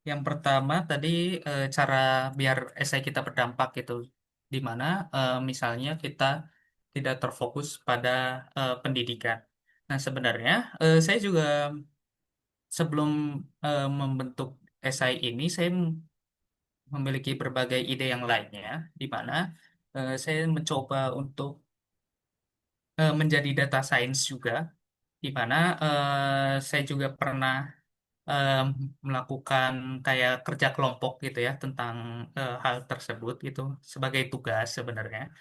yang pertama tadi cara biar esai kita berdampak gitu, di mana misalnya kita tidak terfokus pada pendidikan. Nah, sebenarnya saya juga sebelum membentuk esai ini, saya memiliki berbagai ide yang lainnya, di mana saya mencoba untuk menjadi data science juga, di mana saya juga pernah eh, melakukan kayak kerja kelompok gitu ya tentang hal tersebut gitu sebagai tugas sebenarnya.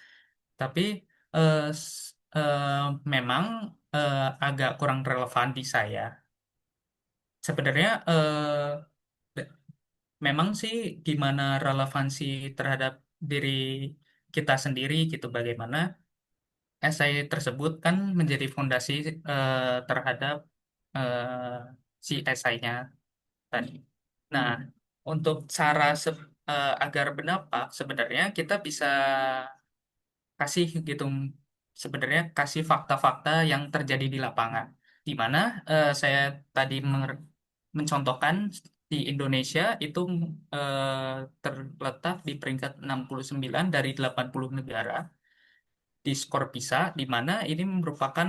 Tapi eh, memang agak kurang relevan di saya. Sebenarnya memang sih gimana relevansi terhadap diri kita sendiri gitu, bagaimana esai tersebut kan menjadi fondasi terhadap eh, si esainya tadi. Nah, untuk cara agar berdampak sebenarnya kita bisa kasih gitu, sebenarnya kasih fakta-fakta yang terjadi di lapangan, di mana saya tadi mencontohkan di Indonesia itu terletak di peringkat 69 dari 80 negara di skor PISA, di mana ini merupakan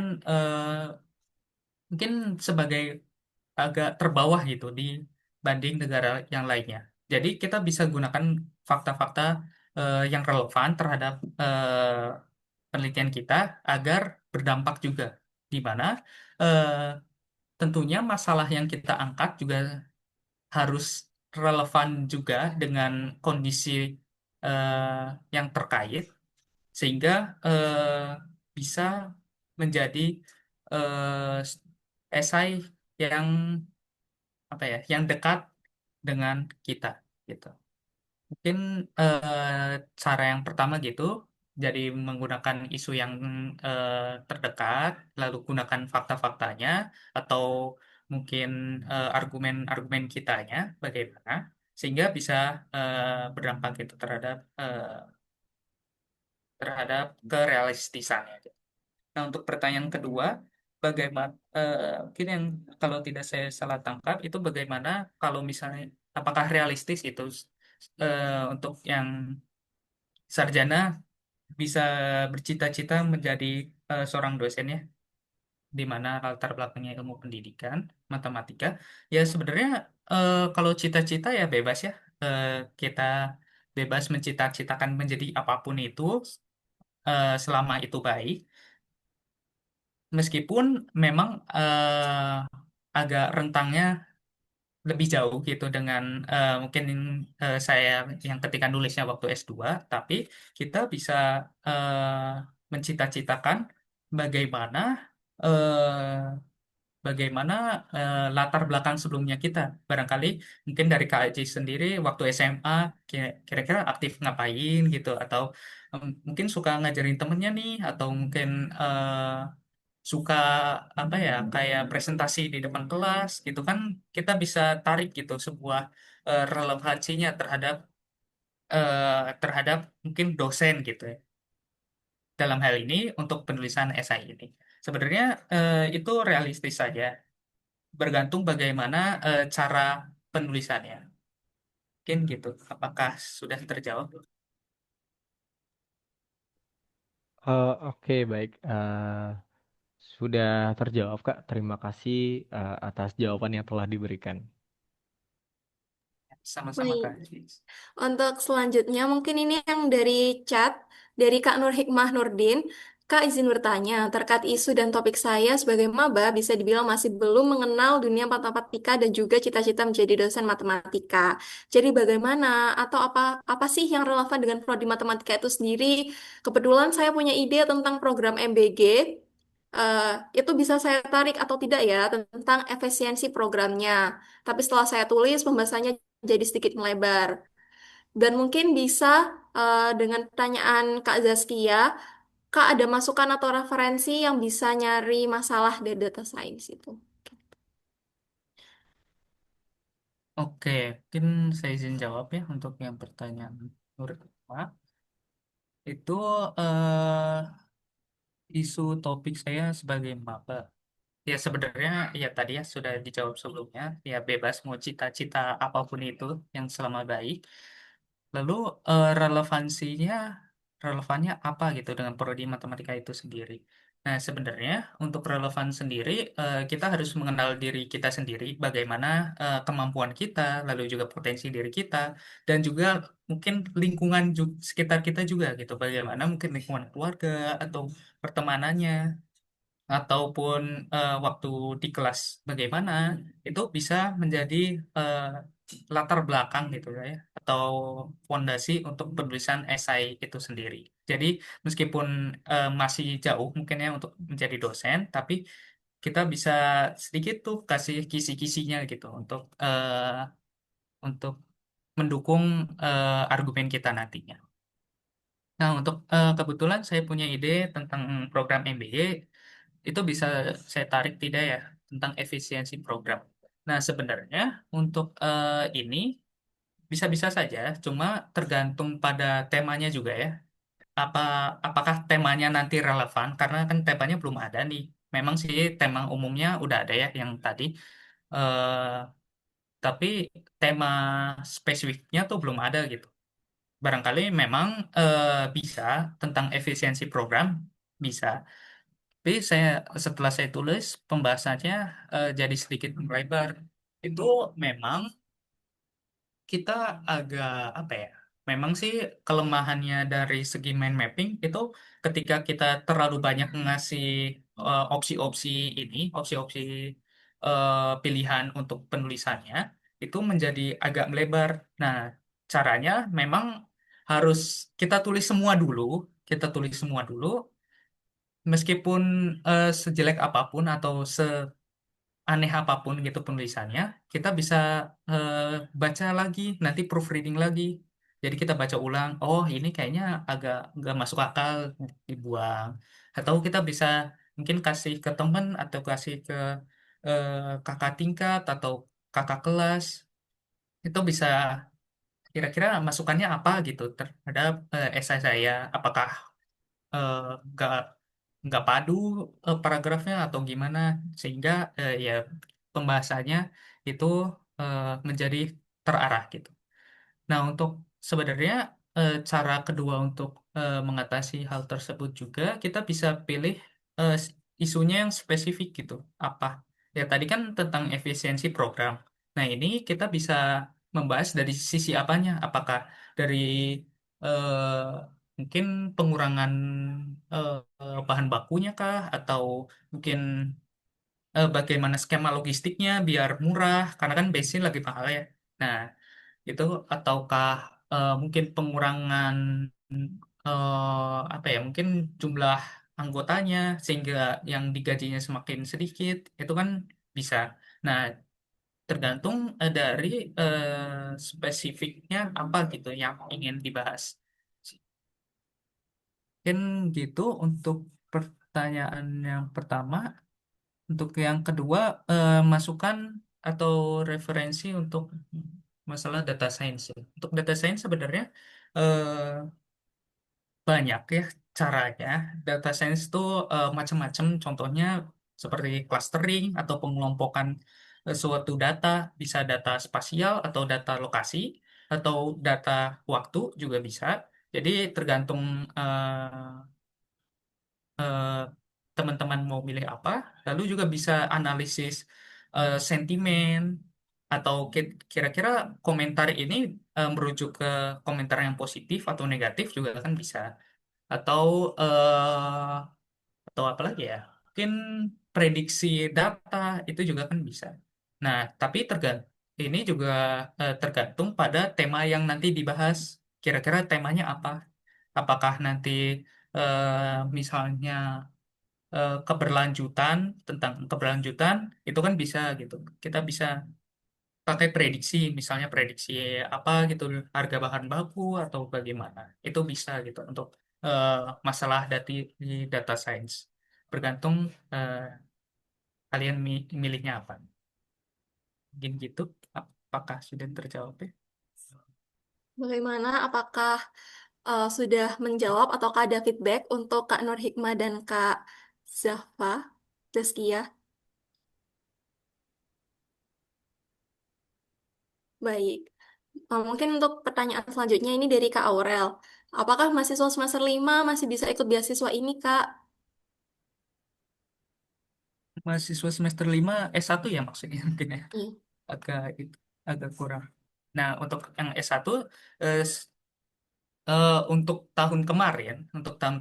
mungkin sebagai agak terbawah gitu dibanding negara yang lainnya. Jadi kita bisa gunakan fakta-fakta yang relevan terhadap penelitian kita agar berdampak juga, di mana eh, tentunya masalah yang kita angkat juga harus relevan juga dengan kondisi eh, yang terkait, sehingga bisa menjadi esai yang apa ya, yang dekat dengan kita gitu. Mungkin cara yang pertama gitu, jadi menggunakan isu yang eh, terdekat, lalu gunakan fakta-faktanya atau mungkin argumen-argumen kitanya bagaimana, sehingga bisa berdampak gitu terhadap kerealistisannya. Nah, untuk pertanyaan kedua, bagaimana mungkin yang kalau tidak saya salah tangkap itu bagaimana kalau misalnya apakah realistis itu untuk yang sarjana bisa bercita-cita menjadi seorang dosen ya, di mana latar belakangnya ilmu pendidikan, matematika. Ya sebenarnya kalau cita-cita ya bebas ya. Eh, kita bebas mencita-citakan menjadi apapun itu selama itu baik. Meskipun memang agak rentangnya lebih jauh gitu dengan mungkin saya yang ketika nulisnya waktu S2, tapi kita bisa mencita-citakan bagaimana bagaimana latar belakang sebelumnya kita. Barangkali mungkin dari Kak Aji sendiri waktu SMA kira-kira aktif ngapain gitu, atau mungkin suka ngajarin temennya nih, atau mungkin suka apa ya, kayak presentasi di depan kelas gitu kan, kita bisa tarik gitu sebuah relevansinya terhadap mungkin dosen gitu ya, dalam hal ini untuk penulisan esai ini sebenarnya itu realistis saja, bergantung bagaimana cara penulisannya. Mungkin gitu, apakah sudah terjawab? Oke, baik. Sudah terjawab, Kak. Terima kasih atas jawaban yang telah diberikan. Sama-sama Baik. Kak. Untuk selanjutnya mungkin ini yang dari chat dari Kak Nur Hikmah Nurdin. Kak izin bertanya, terkait isu dan topik saya sebagai maba bisa dibilang masih belum mengenal dunia matematika dan juga cita-cita menjadi dosen matematika. Jadi bagaimana atau apa sih yang relevan dengan prodi matematika itu sendiri? Kebetulan saya punya ide tentang program MBG. Eh, itu bisa saya tarik atau tidak ya tentang efisiensi programnya. Tapi setelah saya tulis, pembahasannya jadi sedikit melebar. Dan mungkin bisa dengan pertanyaan Kak Zaskia, Kak ada masukan atau referensi yang bisa nyari masalah dari data science itu? Oke, mungkin saya izin jawab ya untuk yang pertanyaan Nur Hikmah. Itu isu topik saya sebagai maba. Ya sebenarnya ya tadi ya sudah dijawab sebelumnya. Ya bebas mau cita-cita apapun itu yang selama baik. Lalu relevansinya, relevannya apa gitu dengan prodi matematika itu sendiri? Nah, sebenarnya untuk relevan sendiri, kita harus mengenal diri kita sendiri, bagaimana kemampuan kita, lalu juga potensi diri kita, dan juga mungkin lingkungan sekitar kita juga gitu. Bagaimana mungkin lingkungan keluarga atau pertemanannya, ataupun waktu di kelas bagaimana, itu bisa menjadi eh, latar belakang gitu ya, atau fondasi untuk penulisan esai itu sendiri. Jadi meskipun masih jauh mungkin ya untuk menjadi dosen, tapi kita bisa sedikit tuh kasih kisi-kisinya gitu untuk mendukung argumen kita nantinya. Nah, untuk kebetulan saya punya ide tentang program MBA, itu bisa saya tarik tidak ya, tentang efisiensi program. Nah, sebenarnya untuk ini bisa-bisa saja, cuma tergantung pada temanya juga ya. Apa apakah temanya nanti relevan? Karena kan temanya belum ada nih. Memang sih tema umumnya udah ada ya yang tadi. eh tapi tema spesifiknya tuh belum ada gitu. Barangkali memang bisa tentang efisiensi program bisa. Tapi setelah saya tulis pembahasannya jadi sedikit melebar. Itu memang kita agak apa ya? Memang sih kelemahannya dari segi mind mapping itu ketika kita terlalu banyak ngasih opsi-opsi opsi-opsi pilihan untuk penulisannya itu menjadi agak melebar. Nah, caranya memang harus kita tulis semua dulu, meskipun sejelek apapun atau aneh apapun gitu penulisannya, kita bisa eh, baca lagi, nanti proofreading lagi. Jadi kita baca ulang, oh ini kayaknya agak nggak masuk akal, dibuang. Atau kita bisa mungkin kasih ke teman atau kasih ke eh, kakak tingkat atau kakak kelas. Itu bisa kira-kira masukannya apa gitu terhadap esai saya. Apakah eh, nggak nggak padu paragrafnya atau gimana sehingga ya pembahasannya itu menjadi terarah gitu. Nah, untuk sebenarnya cara kedua untuk mengatasi hal tersebut juga kita bisa pilih eh, isunya yang spesifik gitu. Apa? Ya tadi kan tentang efisiensi program. Nah, ini kita bisa membahas dari sisi apanya? Apakah dari mungkin pengurangan bahan bakunya kah? Atau mungkin bagaimana skema logistiknya biar murah? Karena kan bensin lagi mahal ya. Nah, itu ataukah mungkin pengurangan apa ya mungkin jumlah anggotanya sehingga yang digajinya semakin sedikit itu kan bisa. Nah, tergantung dari spesifiknya apa gitu yang ingin dibahas. Mungkin gitu untuk pertanyaan yang pertama. Untuk yang kedua, masukan atau referensi untuk masalah data science ya. Untuk data science sebenarnya eh, banyak ya caranya. Data science itu macam-macam. Contohnya seperti clustering atau pengelompokan suatu data, bisa data spasial atau data lokasi atau data waktu juga bisa. Jadi tergantung eh, teman-teman mau milih apa, lalu juga bisa analisis sentimen atau kira-kira komentar ini merujuk ke komentar yang positif atau negatif juga kan bisa. Atau apa lagi ya? Mungkin prediksi data itu juga kan bisa. Nah, tapi ini juga tergantung pada tema yang nanti dibahas. Kira-kira temanya apa? Apakah nanti misalnya keberlanjutan tentang keberlanjutan itu kan bisa gitu. Kita bisa pakai prediksi, misalnya prediksi apa gitu harga bahan baku atau bagaimana. Itu bisa gitu untuk eh, masalah di data science. Bergantung eh, kalian milihnya apa. Mungkin gitu. Apakah sudah terjawab ya? Bagaimana? Apakah sudah menjawab ataukah ada feedback untuk Kak Nur Hikmah dan Kak Zahfa, Zaskia? Baik. Mungkin untuk pertanyaan selanjutnya ini dari Kak Aurel. Apakah mahasiswa semester 5 masih bisa ikut beasiswa ini, Kak? mahasiswa semester 5 S1 ya maksudnya mungkin ya. Iya. Agak itu agak kurang. Nah, untuk yang S1 eh, s- untuk tahun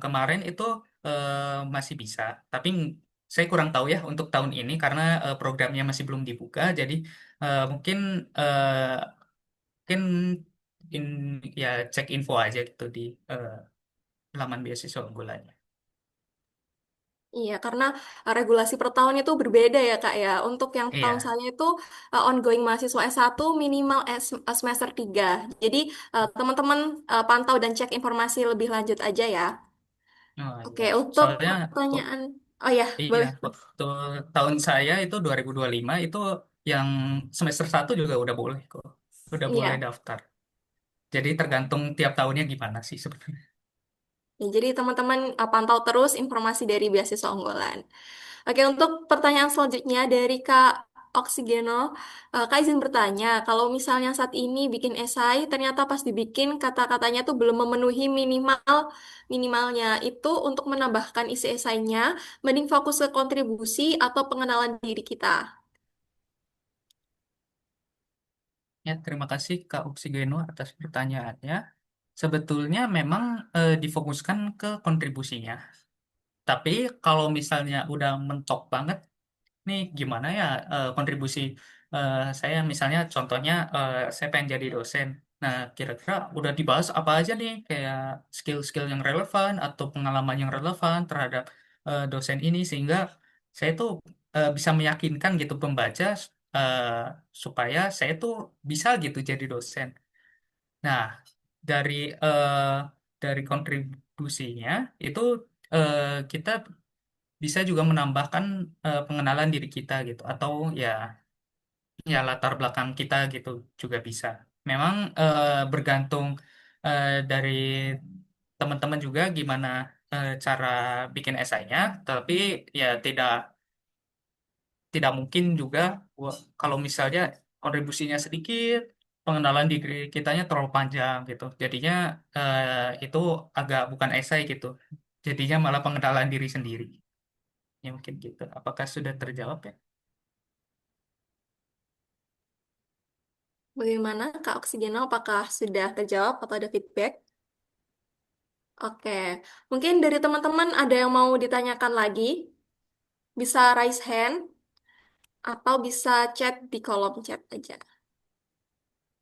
kemarin itu masih bisa. Tapi saya kurang tahu ya untuk tahun ini karena programnya masih belum dibuka. Jadi mungkin mungkin in, ya cek info aja gitu di eh, laman beasiswa unggulannya. Iya, karena regulasi per tahun itu berbeda ya Kak ya. Untuk yang tahun Iya. saya itu ongoing mahasiswa S1 minimal semester 3. Jadi teman-teman pantau dan cek informasi lebih lanjut aja ya. Oh Oke, iya. untuk Soalnya oh, pertanyaan, oh ya, iya, boleh. waktu tahun saya itu 2025 itu yang semester 1 juga udah boleh kok. Udah boleh Iya. daftar. Jadi tergantung tiap tahunnya gimana sih sebenarnya. Ya, jadi teman-teman pantau terus informasi dari beasiswa unggulan. Oke, untuk pertanyaan selanjutnya dari Kak Oksigeno, Kak izin bertanya, kalau misalnya saat ini bikin esai, ternyata pas dibikin kata-katanya tuh belum memenuhi minimalnya, itu untuk menambahkan isi esainya, mending fokus ke kontribusi atau pengenalan diri kita. Ya, terima kasih Kak Oksigeno atas pertanyaannya. Sebetulnya memang difokuskan ke kontribusinya. Tapi kalau misalnya udah mentok banget, nih gimana ya kontribusi saya misalnya contohnya saya pengen jadi dosen. Nah, kira-kira udah dibahas apa aja nih kayak skill-skill yang relevan atau pengalaman yang relevan terhadap dosen ini sehingga saya tuh bisa meyakinkan gitu pembaca eh, supaya saya tuh bisa gitu jadi dosen. Nah, dari eh, dari kontribusinya itu eh, kita bisa juga menambahkan pengenalan diri kita gitu atau ya ya latar belakang kita gitu juga bisa. Memang bergantung dari teman-teman juga gimana cara bikin esainya, tapi ya tidak mungkin juga kalau misalnya kontribusinya sedikit, pengenalan diri kitanya terlalu panjang gitu. Jadinya itu agak bukan esai gitu. Jadinya malah pengenalan diri sendiri. Ya mungkin gitu. Apakah sudah terjawab ya? Bagaimana Kak Oksigeno, apakah sudah terjawab atau ada feedback? Oke, mungkin dari teman-teman ada yang mau ditanyakan lagi, bisa raise hand atau bisa chat di kolom chat aja.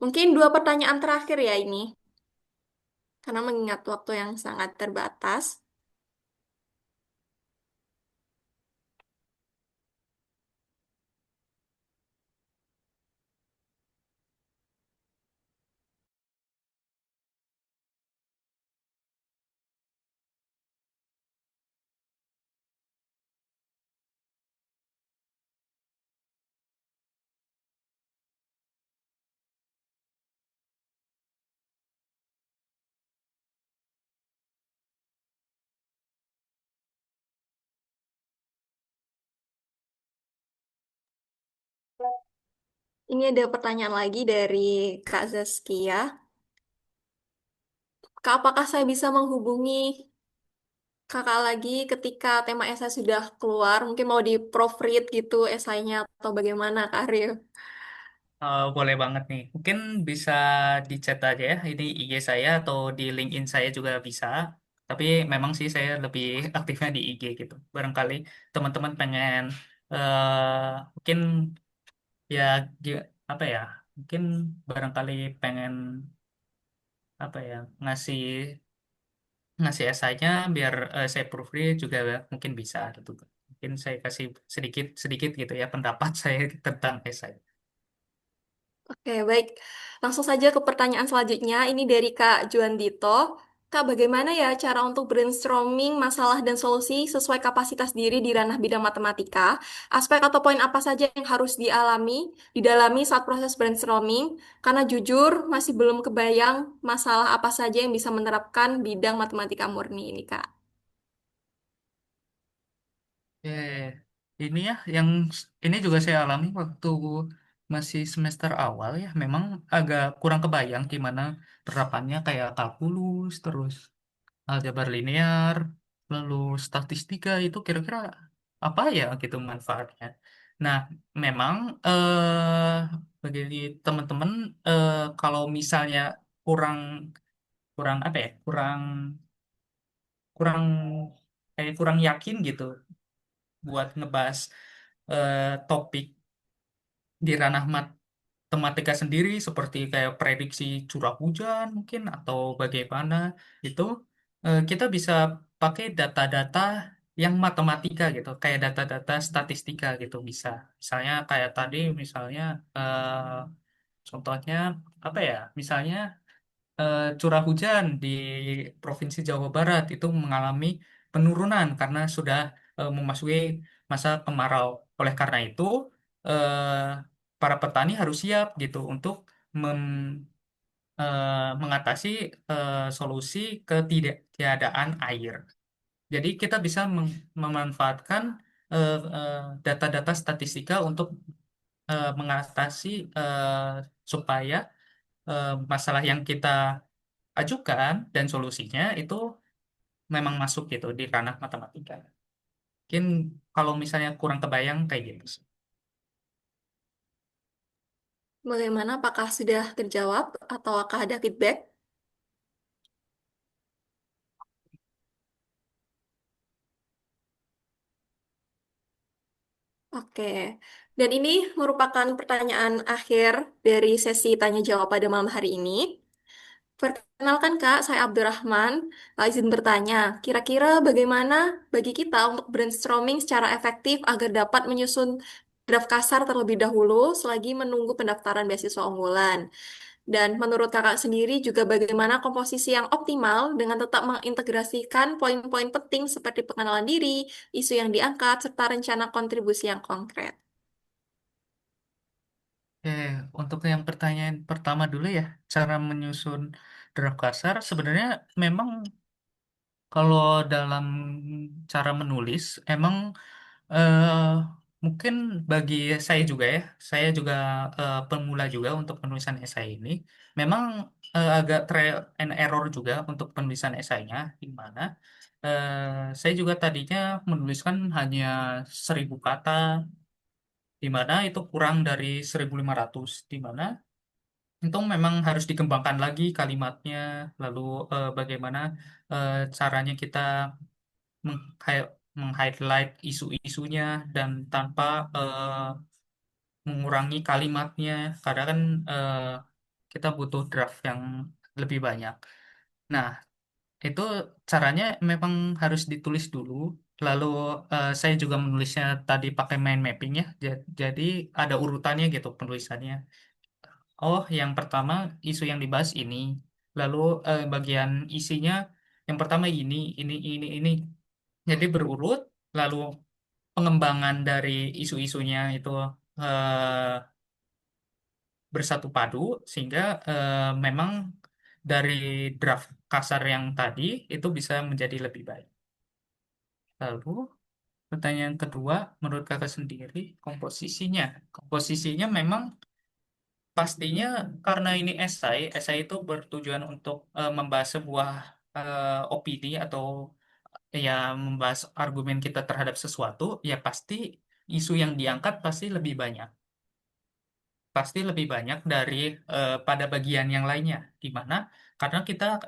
Mungkin dua pertanyaan terakhir ya ini, karena mengingat waktu yang sangat terbatas. Ini ada pertanyaan lagi dari Kak Zaskia. Kak, apakah saya bisa menghubungi kakak lagi ketika tema esai sudah keluar? Mungkin mau di proofread gitu esainya atau bagaimana, Kak Arif? Boleh banget nih. Mungkin bisa di chat aja ya. Ini IG saya atau di LinkedIn saya juga bisa. Tapi memang sih saya lebih aktifnya di IG gitu. Barangkali teman-teman pengen mungkin ya apa ya? Mungkin barangkali pengen apa ya? ngasih ngasih esainya biar saya proofread juga mungkin bisa gitu. Mungkin saya kasih sedikit sedikit gitu ya pendapat saya tentang esai. Oke, baik. Langsung saja ke pertanyaan selanjutnya. Ini dari Kak Juandito. Kak, bagaimana ya cara untuk brainstorming masalah dan solusi sesuai kapasitas diri di ranah bidang matematika? Aspek atau poin apa saja yang harus didalami saat proses brainstorming? Karena jujur, masih belum kebayang masalah apa saja yang bisa menerapkan bidang matematika murni ini, Kak. Ini ya, yang ini juga saya alami waktu masih semester awal ya, memang agak kurang kebayang gimana penerapannya kayak kalkulus, terus aljabar linear, lalu statistika itu kira-kira apa ya gitu manfaatnya. Nah, memang eh bagi teman-teman kalau misalnya kurang kurang apa ya kurang kurang kurang yakin gitu buat ngebahas topik di ranah matematika sendiri seperti kayak prediksi curah hujan mungkin atau bagaimana itu kita bisa pakai data-data yang matematika gitu kayak data-data statistika gitu bisa misalnya kayak tadi misalnya contohnya apa ya misalnya curah hujan di Provinsi Jawa Barat itu mengalami penurunan karena sudah memasuki masa kemarau. Oleh karena itu, para petani harus siap gitu untuk mengatasi solusi ketiadaan air. Jadi kita bisa memanfaatkan data-data statistika untuk mengatasi supaya masalah yang kita ajukan dan solusinya itu memang masuk gitu di ranah matematika. Mungkin kalau misalnya kurang kebayang kayak gitu sih. Bagaimana? Apakah sudah terjawab atau apakah ada feedback? Oke, dan ini merupakan pertanyaan akhir dari sesi tanya jawab pada malam hari ini. Perkenalkan Kak, saya Abdurrahman. Izin bertanya, kira-kira bagaimana bagi kita untuk brainstorming secara efektif agar dapat menyusun draft kasar terlebih dahulu selagi menunggu pendaftaran beasiswa unggulan? Dan menurut Kakak sendiri juga bagaimana komposisi yang optimal dengan tetap mengintegrasikan poin-poin penting seperti pengenalan diri, isu yang diangkat, serta rencana kontribusi yang konkret? Oke, untuk yang pertanyaan pertama dulu ya, cara menyusun draft kasar sebenarnya memang kalau dalam cara menulis emang eh, mungkin bagi saya juga ya, saya juga pemula juga untuk penulisan esai ini, memang agak trial and error juga untuk penulisan esainya, di mana saya juga tadinya menuliskan hanya 1.000 kata, di mana itu kurang dari 1.500, di mana itu memang harus dikembangkan lagi kalimatnya, lalu bagaimana caranya kita meng-highlight isu-isunya dan tanpa mengurangi kalimatnya, karena kan kita butuh draft yang lebih banyak. Nah, itu caranya memang harus ditulis dulu. Lalu saya juga menulisnya tadi pakai mind mapping ya. Jadi ada urutannya gitu penulisannya. Oh, yang pertama isu yang dibahas ini. Lalu bagian isinya yang pertama ini. Jadi berurut. Lalu pengembangan dari isu-isunya itu eh, bersatu padu sehingga memang dari draft kasar yang tadi itu bisa menjadi lebih baik. Lalu pertanyaan kedua, menurut kakak sendiri komposisinya. Komposisinya memang pastinya karena ini esai itu bertujuan untuk membahas sebuah opini atau ya membahas argumen kita terhadap sesuatu, ya pasti isu yang diangkat pasti lebih banyak. Pasti lebih banyak dari pada bagian yang lainnya. Di mana? Karena kita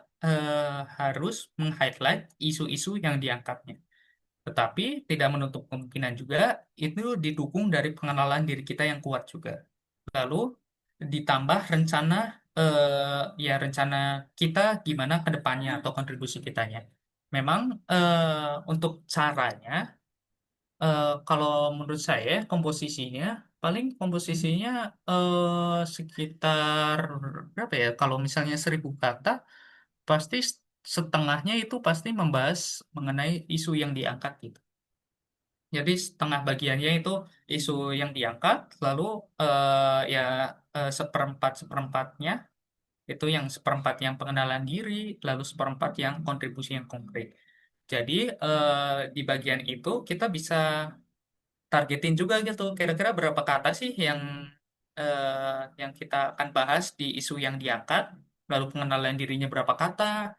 harus meng-highlight isu-isu yang diangkatnya. Tetapi tidak menutup kemungkinan juga itu didukung dari pengenalan diri kita yang kuat juga. Lalu ditambah rencana ya rencana kita gimana ke depannya atau kontribusi kitanya. Memang untuk caranya kalau menurut saya komposisinya paling komposisinya sekitar berapa ya? Kalau misalnya 1.000 kata pasti setengahnya itu pasti membahas mengenai isu yang diangkat gitu. Jadi setengah bagiannya itu isu yang diangkat, lalu ya seperempat seperempatnya itu yang seperempat yang pengenalan diri, lalu seperempat yang kontribusi yang konkret. Jadi di bagian itu kita bisa targetin juga gitu, kira-kira berapa kata sih yang kita akan bahas di isu yang diangkat, lalu pengenalan dirinya berapa kata,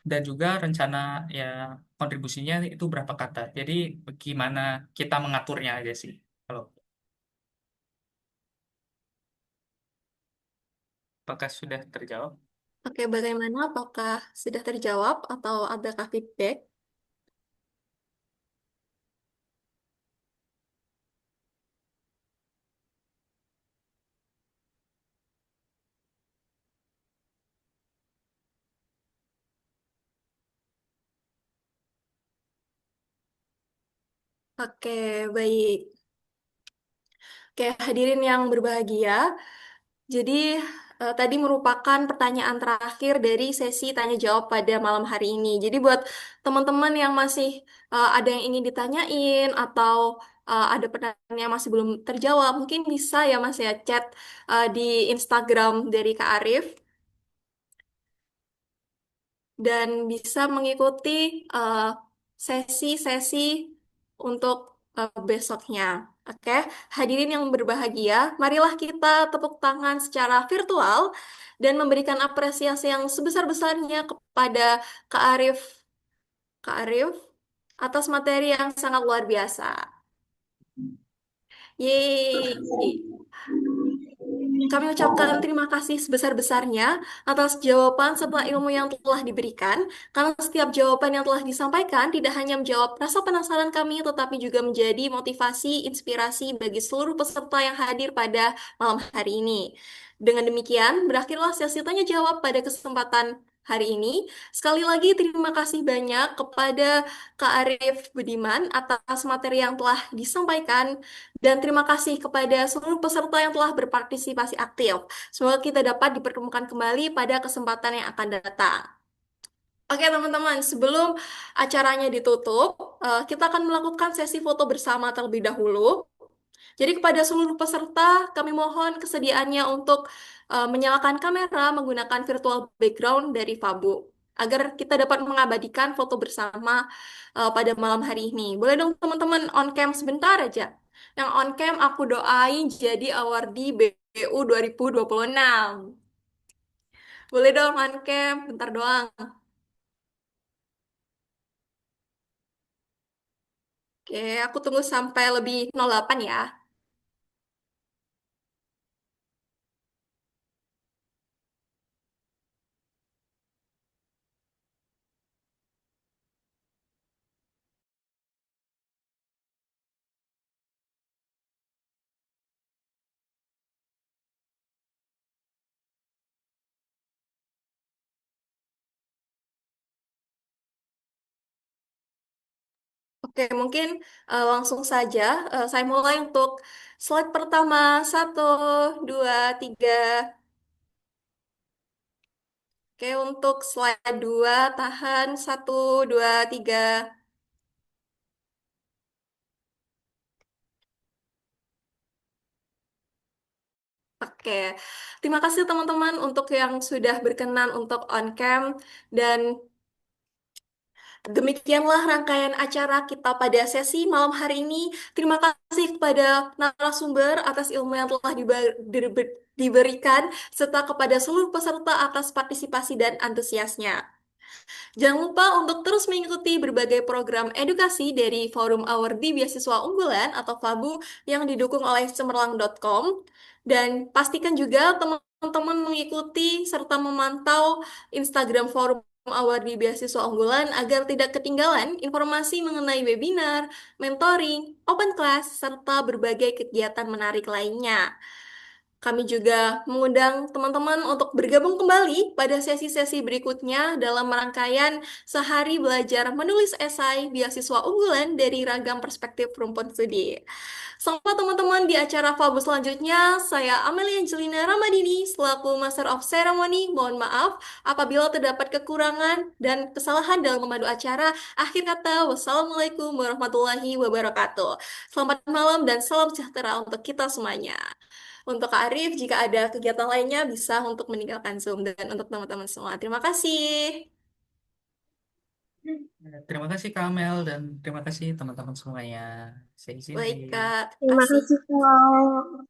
dan juga rencana ya kontribusinya itu berapa kata. Jadi gimana kita mengaturnya aja sih. Kalau apakah sudah terjawab? Oke, bagaimana? Apakah sudah terjawab atau adakah feedback? Oke, baik. Oke, hadirin yang berbahagia. Jadi, tadi merupakan pertanyaan terakhir dari sesi tanya jawab pada malam hari ini. Jadi, buat teman-teman yang masih ada yang ingin ditanyain atau ada pertanyaan yang masih belum terjawab, mungkin bisa ya Mas ya chat di Instagram dari Kak Arif dan bisa mengikuti eh, sesi-sesi untuk besoknya. Oke, hadirin yang berbahagia, marilah kita tepuk tangan secara virtual dan memberikan apresiasi yang sebesar-besarnya kepada Kak Arif, Kak Arif atas materi yang sangat luar biasa. Yeay. Kami ucapkan terima kasih sebesar-besarnya atas jawaban serta ilmu yang telah diberikan, karena setiap jawaban yang telah disampaikan tidak hanya menjawab rasa penasaran kami, tetapi juga menjadi motivasi, inspirasi bagi seluruh peserta yang hadir pada malam hari ini. Dengan demikian, berakhirlah sesi tanya jawab pada kesempatan hari ini. Sekali lagi, terima kasih banyak kepada Kak Arif Budiman atas materi yang telah disampaikan. Dan terima kasih kepada seluruh peserta yang telah berpartisipasi aktif. Semoga kita dapat dipertemukan kembali pada kesempatan yang akan datang. Oke teman-teman, sebelum acaranya ditutup, kita akan melakukan sesi foto bersama terlebih dahulu. Jadi kepada seluruh peserta, kami mohon kesediaannya untuk menyalakan kamera menggunakan virtual background dari Fabu, agar kita dapat mengabadikan foto bersama pada malam hari ini. Boleh dong teman-teman on cam sebentar aja. Yang on cam aku doain jadi awardee BU 2026. Boleh dong on cam, bentar doang. Oke, aku tunggu sampai lebih 08 ya. Oke, mungkin langsung saja saya mulai untuk slide pertama. Satu, dua, tiga. Oke, untuk slide dua, tahan. Satu, dua, tiga. Oke, terima kasih teman-teman untuk yang sudah berkenan untuk on cam dan demikianlah rangkaian acara kita pada sesi malam hari ini. Terima kasih kepada narasumber atas ilmu yang telah diberikan, serta kepada seluruh peserta atas partisipasi dan antusiasnya. Jangan lupa untuk terus mengikuti berbagai program edukasi dari Forum Awardee Beasiswa Unggulan atau FABU yang didukung oleh cemerlang.com. Dan pastikan juga teman-teman mengikuti serta memantau Instagram Forum Awardee Beasiswa Unggulan agar tidak ketinggalan informasi mengenai webinar, mentoring, open class, serta berbagai kegiatan menarik lainnya. Kami juga mengundang teman-teman untuk bergabung kembali pada sesi-sesi berikutnya dalam rangkaian sehari belajar menulis esai beasiswa unggulan dari ragam perspektif rumpun studi. Sampai teman-teman di acara Fabu selanjutnya, saya Amelia Angelina Ramadini selaku Master of Ceremony. Mohon maaf apabila terdapat kekurangan dan kesalahan dalam memandu acara. Akhir kata, wassalamualaikum warahmatullahi wabarakatuh. Selamat malam dan salam sejahtera untuk kita semuanya. Untuk Kak Arif, jika ada kegiatan lainnya bisa untuk meninggalkan Zoom dan untuk teman-teman semua. Terima kasih. Terima kasih Kak Amel dan terima kasih teman-teman semuanya. Saya izin Baik, di Kak. Terima Terima kasih. kasih, Kak.